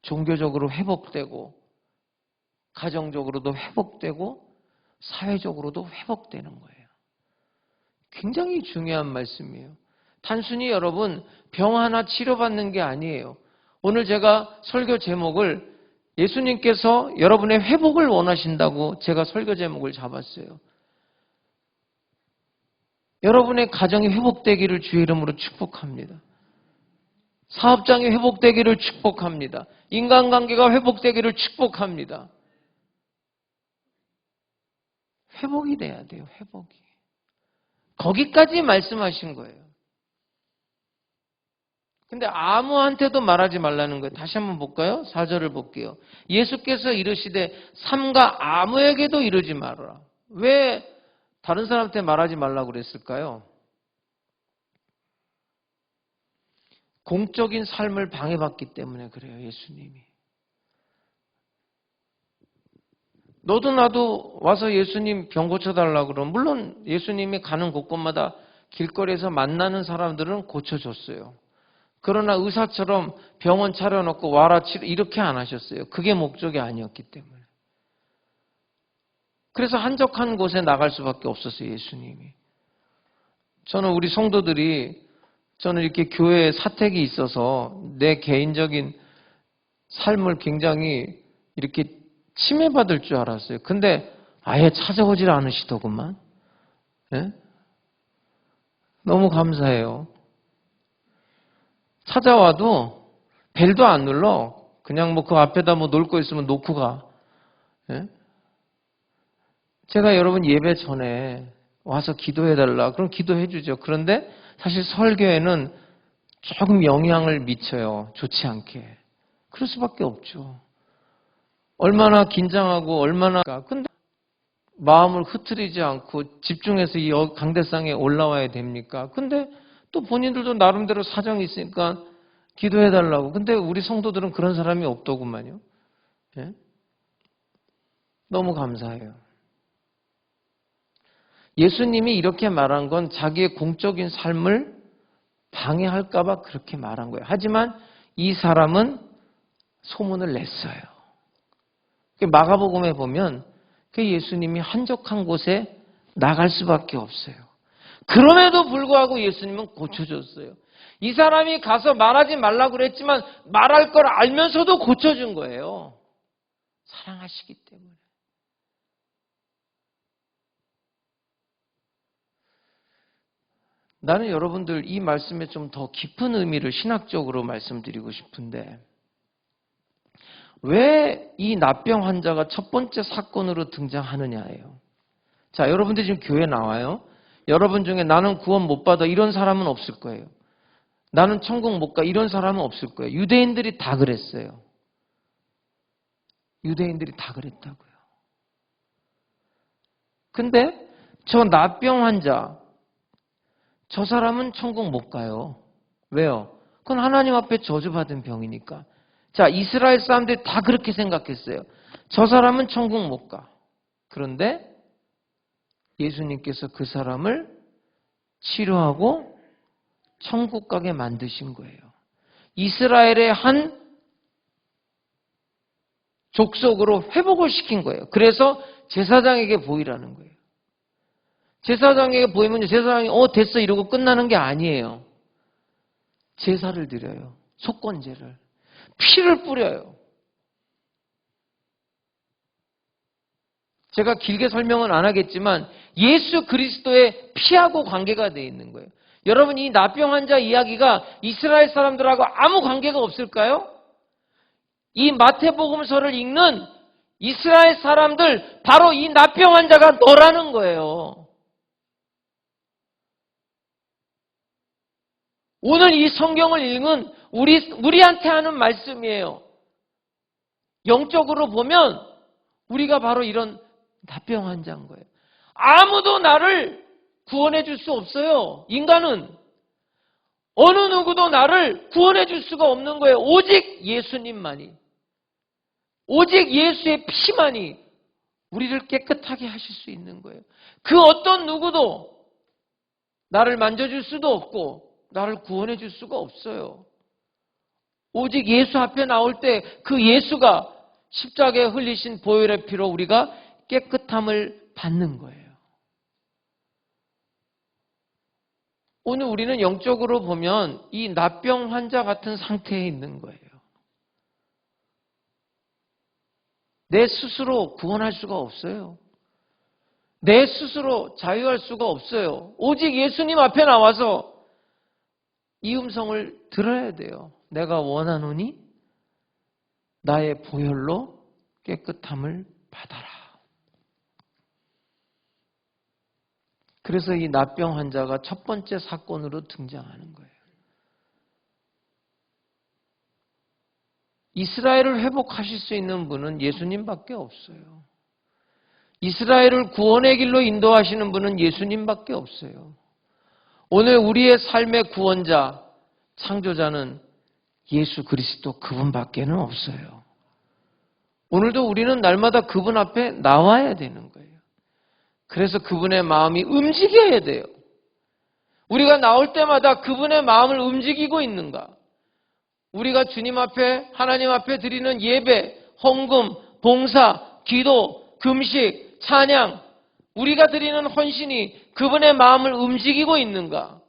종교적으로 회복되고 가정적으로도 회복되고 사회적으로도 회복되는 거예요. 굉장히 중요한 말씀이에요. 단순히 여러분 병 하나 치료받는 게 아니에요. 오늘 제가 설교 제목을 예수님께서 여러분의 회복을 원하신다고 제가 설교 제목을 잡았어요. 여러분의 가정이 회복되기를 주의 이름으로 축복합니다. 사업장이 회복되기를 축복합니다. 인간관계가 회복되기를 축복합니다. 회복이 돼야 돼요. 회복이. 거기까지 말씀하신 거예요. 근데 아무한테도 말하지 말라는 거예요. 다시 한번 볼까요? 4절을 볼게요. 예수께서 이르시되 삼가 아무에게도 이르지 말아라. 왜 다른 사람한테 말하지 말라고 그랬을까요? 공적인 삶을 방해받기 때문에 그래요. 예수님이. 너도 나도 와서 예수님 병 고쳐달라고 그러면 물론 예수님이 가는 곳곳마다 길거리에서 만나는 사람들은 고쳐줬어요. 그러나 의사처럼 병원 차려놓고 와라 치료 이렇게 안 하셨어요. 그게 목적이 아니었기 때문에. 그래서 한적한 곳에 나갈 수밖에 없었어요. 예수님이. 저는 우리 성도들이 저는 이렇게 교회에 사택이 있어서 내 개인적인 삶을 굉장히 이렇게 침해받을 줄 알았어요. 근데 아예 찾아오질 않으시더구만. 네? 너무 감사해요. 찾아와도 벨도 안 눌러. 그냥 뭐 그 앞에다 뭐 놓을 거 있으면 놓고 가. 네? 제가 여러분 예배 전에 와서 기도해달라. 그럼 기도해주죠. 그런데 사실 설교에는 조금 영향을 미쳐요. 좋지 않게. 그럴 수밖에 없죠. 얼마나 긴장하고 얼마나 근데 마음을 흐트리지 않고 집중해서 이 강대상에 올라와야 됩니까? 근데 또 본인들도 나름대로 사정이 있으니까 기도해달라고. 근데 우리 성도들은 그런 사람이 없더구만요. 예? 너무 감사해요. 예수님이 이렇게 말한 건 자기의 공적인 삶을 방해할까 봐 그렇게 말한 거예요. 하지만 이 사람은 소문을 냈어요. 마가복음에 보면 그 예수님이 한적한 곳에 나갈 수밖에 없어요. 그럼에도 불구하고 예수님은 고쳐줬어요. 이 사람이 가서 말하지 말라고 그랬지만 말할 걸 알면서도 고쳐준 거예요. 사랑하시기 때문에. 나는 여러분들 이 말씀에 좀 더 깊은 의미를 신학적으로 말씀드리고 싶은데, 왜 이 납병 환자가 첫 번째 사건으로 등장하느냐예요. 자, 여러분들 지금 교회 나와요. 여러분 중에 나는 구원 못 받아 이런 사람은 없을 거예요. 나는 천국 못 가 이런 사람은 없을 거예요. 유대인들이 다 그랬어요. 유대인들이 다 그랬다고요. 근데 저 납병 환자, 저 사람은 천국 못 가요. 왜요? 그건 하나님 앞에 저주받은 병이니까. 자, 이스라엘 사람들이 다 그렇게 생각했어요. 저 사람은 천국 못 가. 그런데 예수님께서 그 사람을 치료하고 천국 가게 만드신 거예요. 이스라엘의 한 족속으로 회복을 시킨 거예요. 그래서 제사장에게 보이라는 거예요. 제사장에게 보이면 제사장이 됐어 이러고 끝나는 게 아니에요. 제사를 드려요. 속건제를. 피를 뿌려요. 제가 길게 설명은 안 하겠지만 예수 그리스도의 피하고 관계가 되어 있는 거예요. 여러분, 이 납병 환자 이야기가 이스라엘 사람들하고 아무 관계가 없을까요? 이 마태복음서를 읽는 이스라엘 사람들, 바로 이 납병 환자가 너라는 거예요. 오늘 이 성경을 읽은 우리한테 하는 말씀이에요. 영적으로 보면 우리가 바로 이런 납병 환자인 거예요. 아무도 나를 구원해 줄 수 없어요. 인간은 어느 누구도 나를 구원해 줄 수가 없는 거예요. 오직 예수님만이, 오직 예수의 피만이 우리를 깨끗하게 하실 수 있는 거예요. 그 어떤 누구도 나를 만져줄 수도 없고 나를 구원해 줄 수가 없어요. 오직 예수 앞에 나올 때 그 예수가 십자가에 흘리신 보혈의 피로 우리가 깨끗함을 받는 거예요. 오늘 우리는 영적으로 보면 이 납병 환자 같은 상태에 있는 거예요. 내 스스로 구원할 수가 없어요. 내 스스로 자유할 수가 없어요. 오직 예수님 앞에 나와서 이 음성을 들어야 돼요. 내가 원하노니 나의 보혈로 깨끗함을 받아라. 그래서 이 납병 환자가 첫 번째 사건으로 등장하는 거예요. 이스라엘을 회복하실 수 있는 분은 예수님밖에 없어요. 이스라엘을 구원의 길로 인도하시는 분은 예수님밖에 없어요. 오늘 우리의 삶의 구원자, 창조자는 예수 그리스도 그분밖에는 없어요. 오늘도 우리는 날마다 그분 앞에 나와야 되는 거예요. 그래서 그분의 마음이 움직여야 돼요. 우리가 나올 때마다 그분의 마음을 움직이고 있는가? 우리가 주님 앞에, 하나님 앞에 드리는 예배, 헌금, 봉사, 기도, 금식, 찬양, 우리가 드리는 헌신이 그분의 마음을 움직이고 있는가?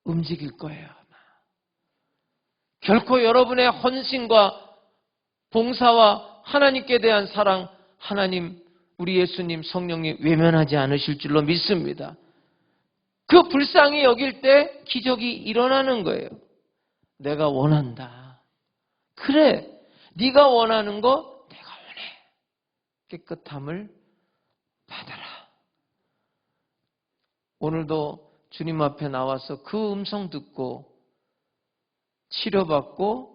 움직일 거예요, 아마. 결코 여러분의 헌신과 봉사와 하나님께 대한 사랑, 하나님, 우리 예수님, 성령님 외면하지 않으실 줄로 믿습니다. 그 불쌍히 여길 때 기적이 일어나는 거예요. 내가 원한다. 그래, 네가 원하는 거 내가 원해. 깨끗함을 받아라. 오늘도 주님 앞에 나와서 그 음성 듣고 치료받고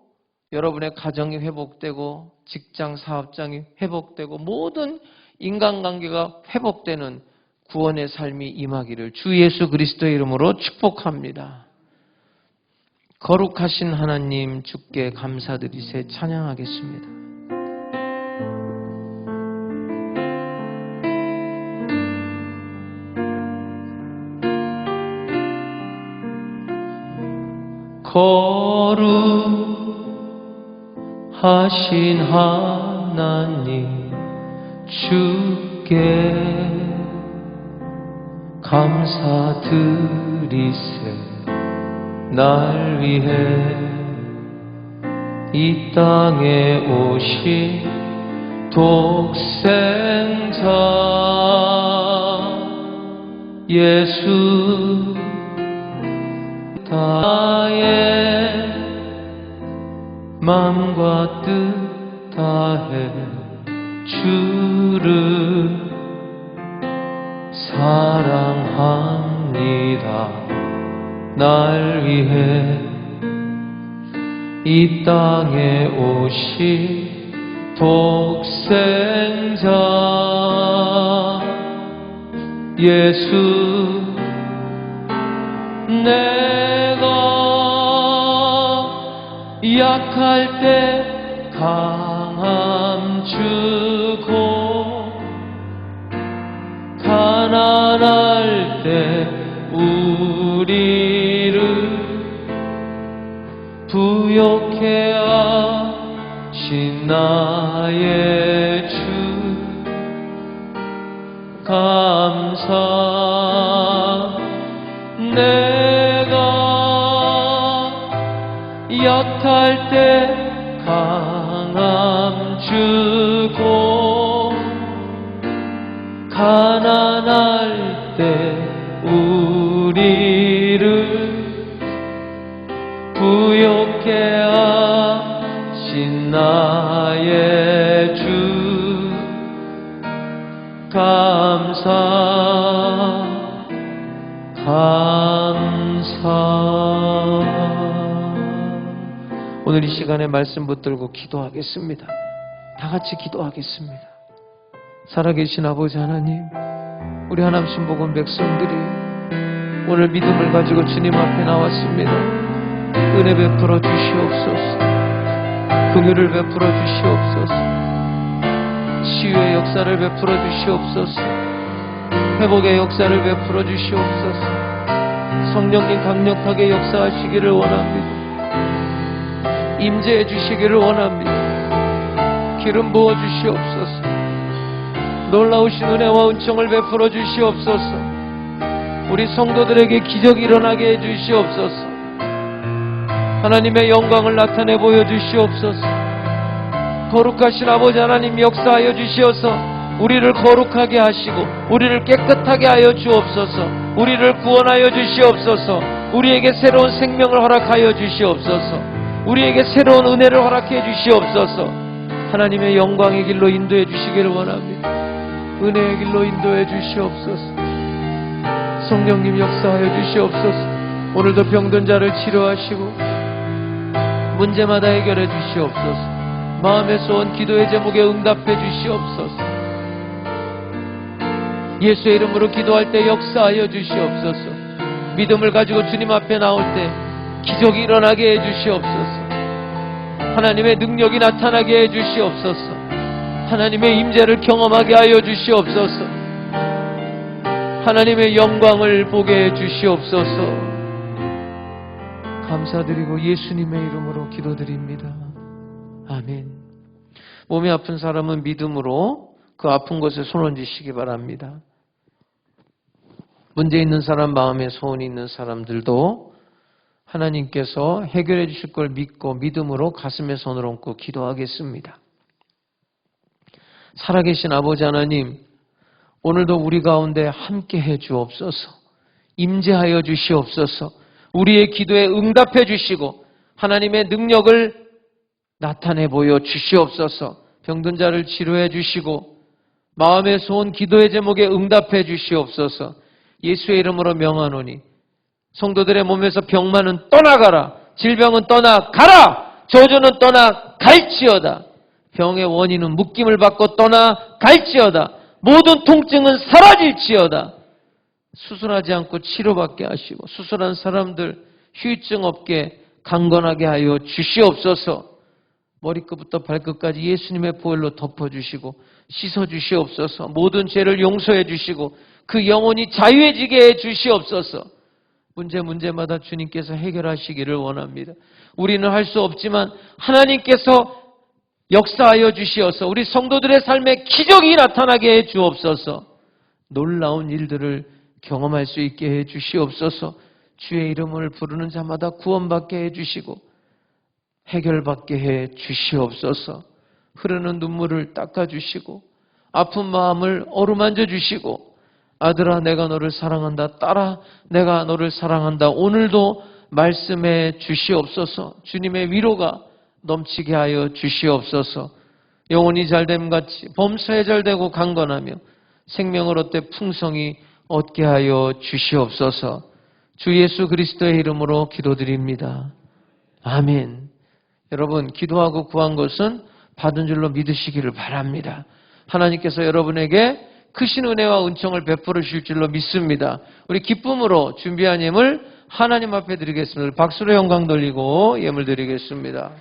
여러분의 가정이 회복되고 직장 사업장이 회복되고 모든 인간관계가 회복되는 구원의 삶이 임하기를 주 예수 그리스도의 이름으로 축복합니다. 거룩하신 하나님, 주께 감사드리세 찬양하겠습니다. 거룩하신 하나님, 주께 감사드리세. 날 위해 이 땅에 오신 독생자 예수 나의 맘과 뜻 다해 주를 사랑합니다. 날 위해 이 땅에 오신 독생자 예수 내가 약할 때 강함 주고 가난할 때 우리를 부욕해 하신 나의 주 감사 내가 약할 때 강함 주고 가난할 때 우리를 부욕해 하신 나의 주 감사 오늘 이 시간에 말씀 붙들고 기도하겠습니다. 다 같이 기도하겠습니다. 살아계신 아버지 하나님, 우리 하나님 신복음 백성들이 오늘 믿음을 가지고 주님 앞에 나왔습니다. 은혜 베풀어 주시옵소서. 긍휼을 베풀어 주시옵소서. 치유의 역사를 베풀어 주시옵소서. 회복의 역사를 베풀어 주시옵소서. 성령님 강력하게 역사하시기를 원합니다. 임재해 주시기를 원합니다. 기름 부어 주시옵소서. 놀라우신 은혜와 은총을 베풀어 주시옵소서. 우리 성도들에게 기적이 일어나게 해 주시옵소서. 하나님의 영광을 나타내 보여 주시옵소서. 거룩하신 아버지 하나님 역사하여 주시어서 우리를 거룩하게 하시고 우리를 깨끗하게 하여 주옵소서. 우리를 구원하여 주시옵소서. 우리에게 새로운 생명을 허락하여 주시옵소서. 우리에게 새로운 은혜를 허락해 주시옵소서. 하나님의 영광의 길로 인도해 주시기를 원합니다. 은혜의 길로 인도해 주시옵소서. 성령님 역사하여 주시옵소서. 오늘도 병든 자를 치료하시고 문제마다 해결해 주시옵소서. 마음에서 온 기도의 제목에 응답해 주시옵소서. 예수의 이름으로 기도할 때 역사하여 주시옵소서. 믿음을 가지고 주님 앞에 나올 때 기적이 일어나게 해 주시옵소서. 하나님의 능력이 나타나게 해 주시옵소서. 하나님의 임재를 경험하게 하여 주시옵소서. 하나님의 영광을 보게 해 주시옵소서. 감사드리고 예수님의 이름으로 기도드립니다. 아멘. 몸이 아픈 사람은 믿음으로 그 아픈 곳에 손 얹으시기 바랍니다. 문제 있는 사람, 마음에 소원이 있는 사람들도 하나님께서 해결해 주실 걸 믿고 믿음으로 가슴에 손을 얹고 기도하겠습니다. 살아계신 아버지 하나님, 오늘도 우리 가운데 함께 해 주옵소서. 임재하여 주시옵소서. 우리의 기도에 응답해 주시고 하나님의 능력을 나타내 보여 주시옵소서. 병든 자를 치료해 주시고 마음에서 온 기도의 제목에 응답해 주시옵소서. 예수의 이름으로 명하노니 성도들의 몸에서 병만은 떠나가라. 질병은 떠나가라. 저주는 떠나갈지어다. 병의 원인은 묶임을 받고 떠나갈지어다. 모든 통증은 사라질지어다. 수술하지 않고 치료받게 하시고 수술한 사람들 후유증 없게 강건하게 하여 주시옵소서. 머리끝부터 발끝까지 예수님의 보혈로 덮어주시고 씻어주시옵소서. 모든 죄를 용서해 주시고 그 영혼이 자유해지게 해 주시옵소서. 문제마다 주님께서 해결하시기를 원합니다. 우리는 할 수 없지만 하나님께서 역사하여 주시어서 우리 성도들의 삶에 기적이 나타나게 해 주옵소서. 놀라운 일들을 경험할 수 있게 해 주시옵소서. 주의 이름을 부르는 자마다 구원받게 해 주시고 해결받게 해 주시옵소서. 흐르는 눈물을 닦아주시고 아픈 마음을 어루만져 주시고 아들아 내가 너를 사랑한다, 딸아 내가 너를 사랑한다, 오늘도 말씀해 주시옵소서. 주님의 위로가 넘치게 하여 주시옵소서. 영혼이 잘됨같이 범사에 잘되고 강건하며 생명을 얻되 풍성히 얻게 하여 주시옵소서. 주 예수 그리스도의 이름으로 기도드립니다. 아멘. 여러분, 기도하고 구한 것은 받은 줄로 믿으시기를 바랍니다. 하나님께서 여러분에게 크신 은혜와 은총을 베풀어 주실 줄로 믿습니다. 우리 기쁨으로 준비한 예물 하나님 앞에 드리겠습니다. 박수로 영광 돌리고 예물 드리겠습니다.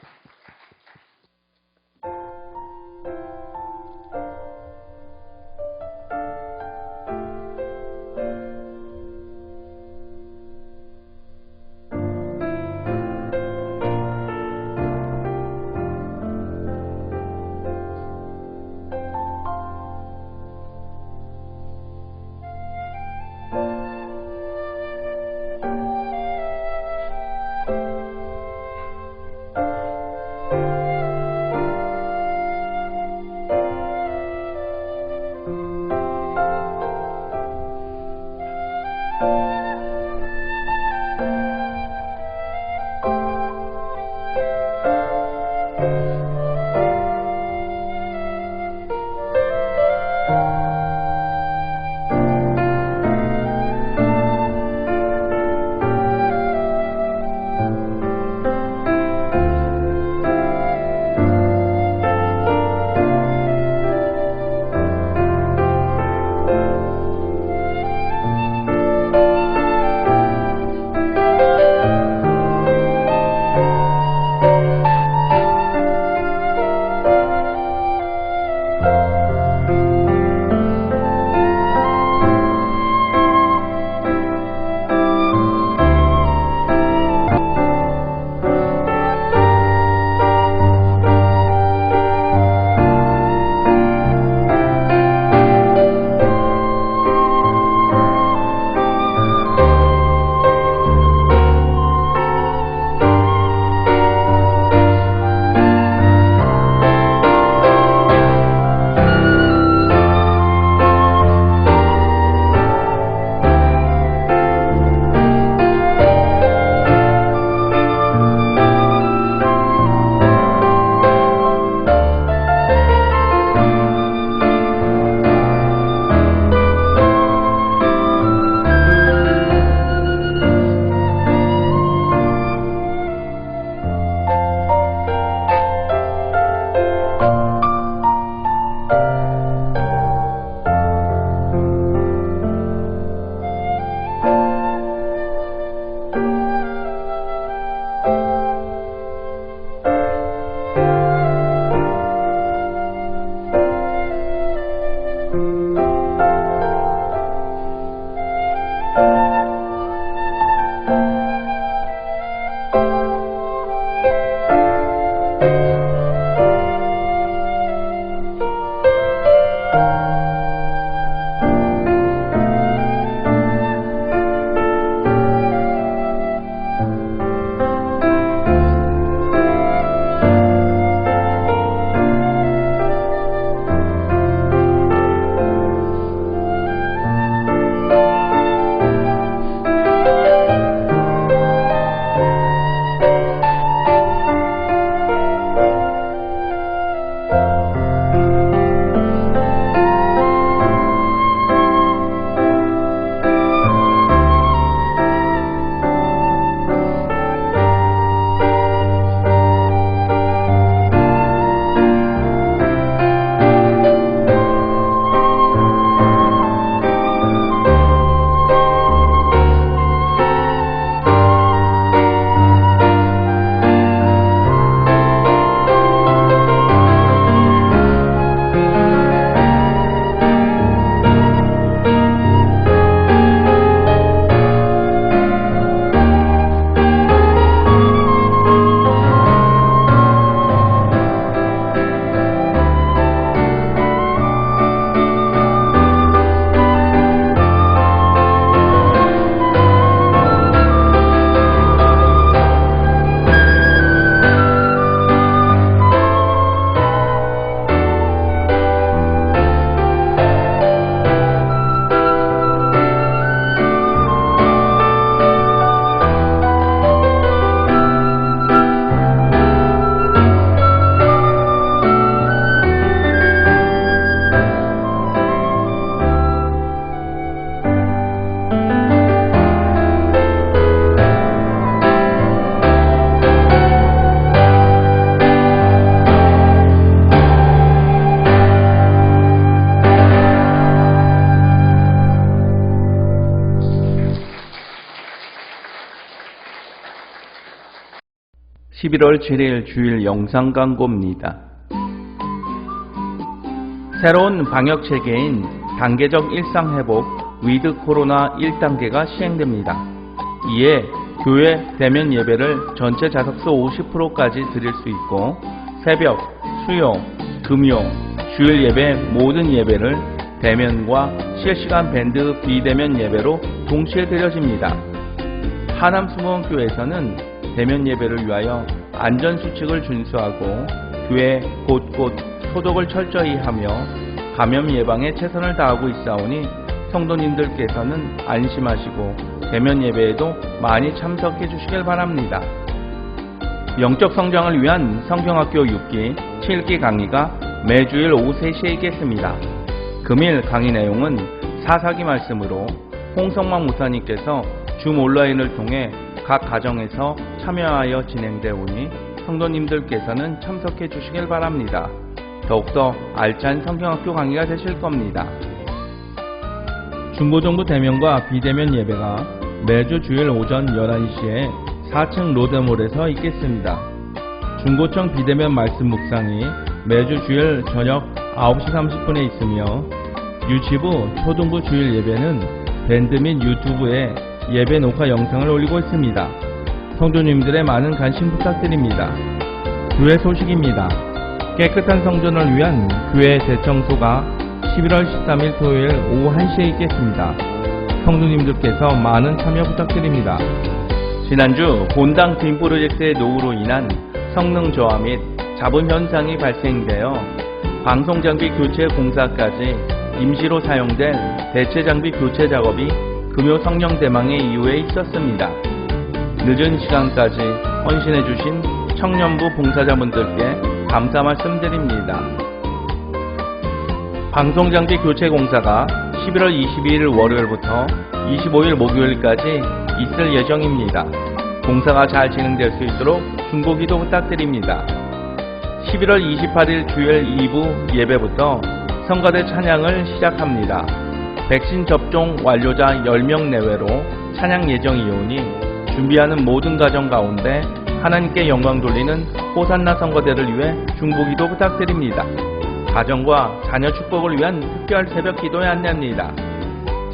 11월 7일 주일 영상 광고입니다. 새로운 방역 체계인 단계적 일상회복 위드 코로나 1단계가 시행됩니다. 이에 교회 대면 예배를 전체 좌석수 50%까지 드릴 수 있고 새벽, 수요, 금요, 주일 예배 모든 예배를 대면과 실시간 밴드 비대면 예배로 동시에 드려집니다. 하남수목원교회에서는 대면 예배를 위하여 안전수칙을 준수하고 교회 곳곳 소독을 철저히 하며 감염 예방에 최선을 다하고 있사오니 성도님들께서는 안심하시고 대면 예배에도 많이 참석해 주시길 바랍니다. 영적 성장을 위한 성경학교 6기, 7기 강의가 매주일 오후 3시에 있겠습니다. 금일 강의 내용은 사사기 말씀으로 홍성만 목사님께서 줌 온라인을 통해 각 가정에서 참여하여 진행되오니 성도님들께서는 참석해 주시길 바랍니다. 더욱더 알찬 성경학교 강의가 되실 겁니다. 중고정부 대면과 비대면 예배가 매주 주일 오전 11시에 4층 로데몰에서 있겠습니다. 중고청 비대면 말씀 묵상이 매주 주일 저녁 9시 30분에 있으며 유치부 초등부 주일 예배는 밴드 및 유튜브에 예배 녹화 영상을 올리고 있습니다. 성도님들의 많은 관심 부탁드립니다. 교회 소식입니다. 깨끗한 성전을 위한 교회 대청소가 11월 13일 토요일 오후 1시에 있겠습니다. 성도님들께서 많은 참여 부탁드립니다. 지난주 본당 빔 프로젝트의 노후로 인한 성능 저하 및 잡음 현상이 발생되어 방송장비 교체 공사까지 임시로 사용될 대체 장비 교체 작업이 금요 성령 대망의 이후에 있었습니다. 늦은 시간까지 헌신해 주신 청년부 봉사자분들께 감사 말씀드립니다. 방송장비 교체 공사가 11월 22일 월요일부터 25일 목요일까지 있을 예정입니다. 공사가 잘 진행될 수 있도록 중보기도 부탁드립니다. 11월 28일 주일 2부 예배부터 성가대 찬양을 시작합니다. 백신 접종 완료자 10명 내외로 찬양 예정이오니 준비하는 모든 가정 가운데 하나님께 영광 돌리는 호산나 성가대를 위해 중보기도 부탁드립니다. 가정과 자녀 축복을 위한 특별 새벽 기도에 안내합니다.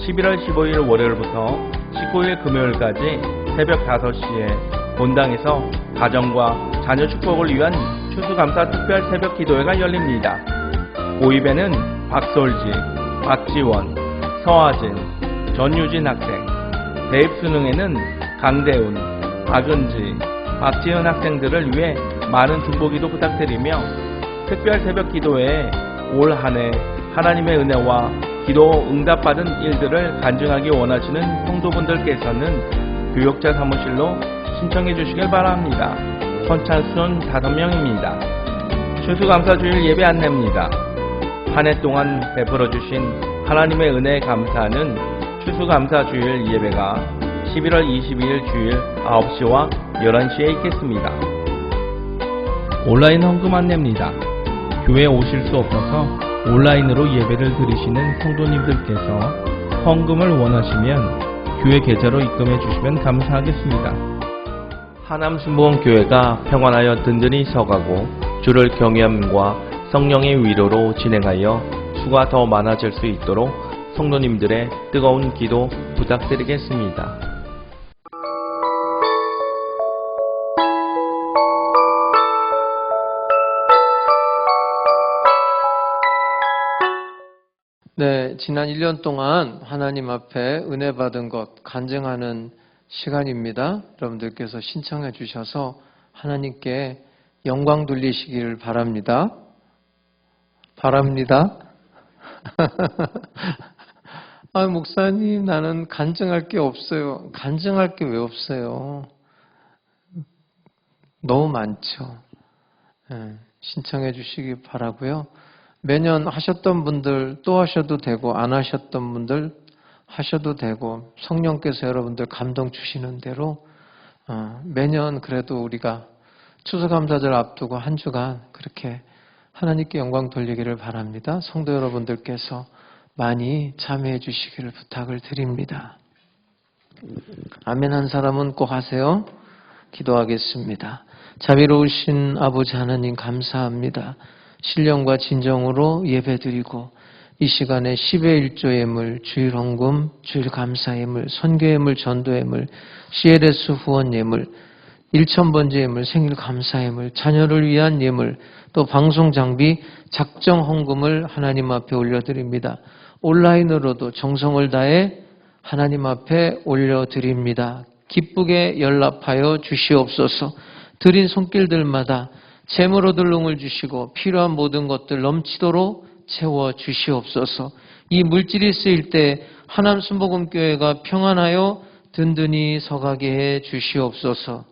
11월 15일 월요일부터 19일 금요일까지 새벽 5시에 본당에서 가정과 자녀 축복을 위한 추수감사 특별 새벽 기도회가 열립니다. 오입에는 박솔지, 박지원, 서하진, 전유진 학생, 대입수능에는 강대훈, 박은지, 박지은 학생들을 위해 많은 중보기도 부탁드리며 특별 새벽 기도회에 올 한 해 하나님의 은혜와 기도 응답받은 일들을 간증하기 원하시는 성도분들께서는 교역자 사무실로 신청해 주시길 바랍니다. 선착순 5명입니다. 추수감사주일 예배 안내입니다. 한 해 동안 베풀어 주신 하나님의 은혜에 감사하는 추수감사주일 예배가 11월 22일 주일 9시와 11시에 있겠습니다. 온라인 헌금 안내입니다. 교회에 오실 수 없어서 온라인으로 예배를 드리시는 성도님들께서 헌금을 원하시면 교회 계좌로 입금해 주시면 감사하겠습니다. 하남순복음교회가 평안하여 든든히 서가고 주를 경외함과 성령의 위로로 진행하여 수가 더 많아질 수 있도록 성도님들의 뜨거운 기도 부탁드리겠습니다. 네, 지난 1년 동안 하나님 앞에 은혜 받은 것 간증하는 시간입니다. 여러분들께서 신청해 주셔서 하나님께 영광 돌리시기를 바랍니다. 아, 목사님, 나는 간증할 게 없어요. 간증할 게 왜 없어요? 너무 많죠. 신청해 주시기 바라고요. 매년 하셨던 분들 또 하셔도 되고 안 하셨던 분들 하셔도 되고 성령께서 여러분들 감동 주시는 대로 매년 그래도 우리가 추수감사절 앞두고 한 주간 그렇게 하나님께 영광 돌리기를 바랍니다. 성도 여러분들께서 많이 참여해 주시기를 부탁을 드립니다. 아멘 한 사람은 꼭 하세요. 기도하겠습니다. 자비로우신 아버지 하나님 감사합니다. 신령과 진정으로 예배드리고 이 시간에 10의 1조 예물, 주일 헌금, 주일 감사 예물, 선교 예물, 전도 예물, CLS 후원 예물, 1000번째 예물, 생일 감사 예물, 자녀를 위한 예물, 또 방송 장비, 작정 헌금을 하나님 앞에 올려드립니다. 온라인으로도 정성을 다해 하나님 앞에 올려드립니다. 기쁘게 연락하여 주시옵소서. 드린 손길들마다 재물 얻을 능을 주시고 필요한 모든 것들 넘치도록 채워 주시옵소서. 이 물질이 쓰일 때 하남 순복음교회가 평안하여 든든히 서가게 해 주시옵소서.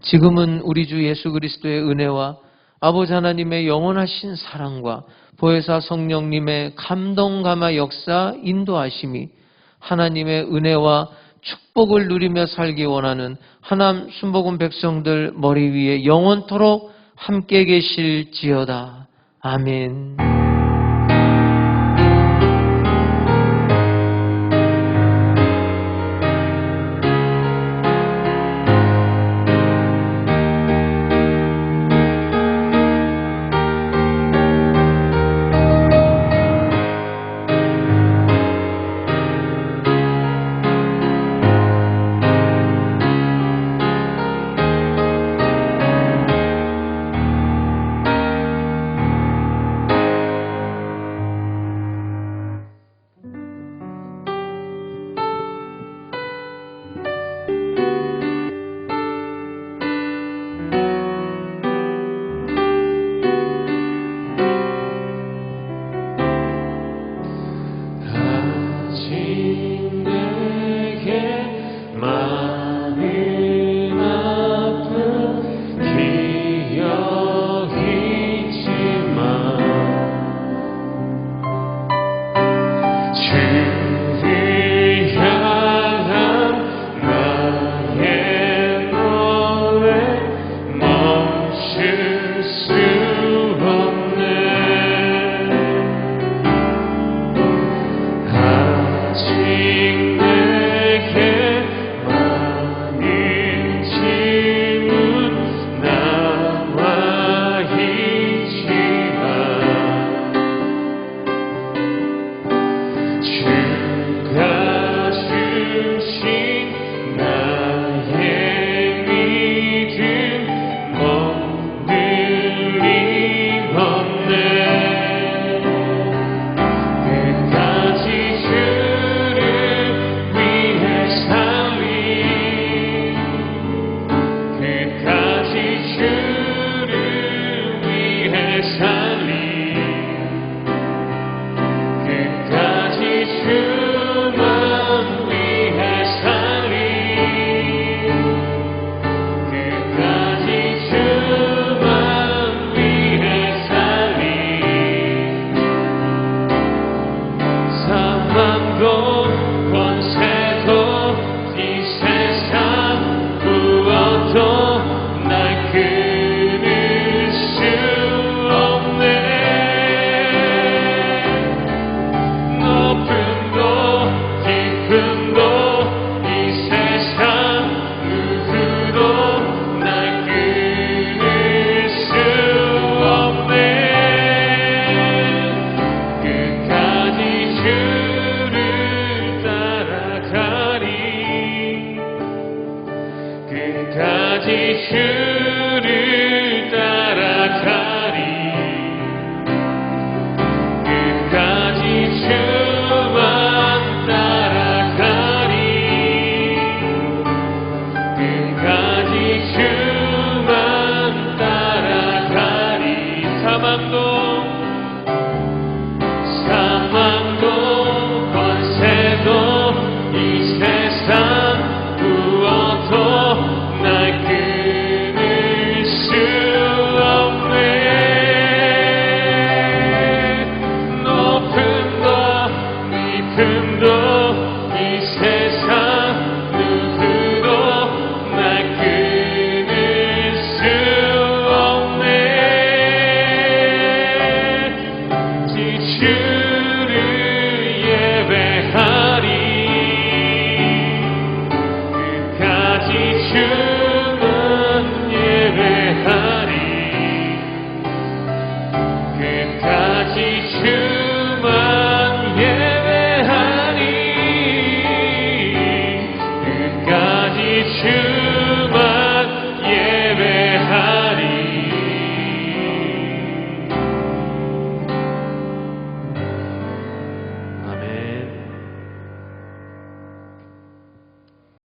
지금은 우리 주 예수 그리스도의 은혜와 아버지 하나님의 영원하신 사랑과 보혜사 성령님의 감동감화 역사 인도하심이 하나님의 은혜와 축복을 누리며 살기 원하는 하남 순복음 백성들 머리 위에 영원토록 함께 계실지어다. 아멘. 사망도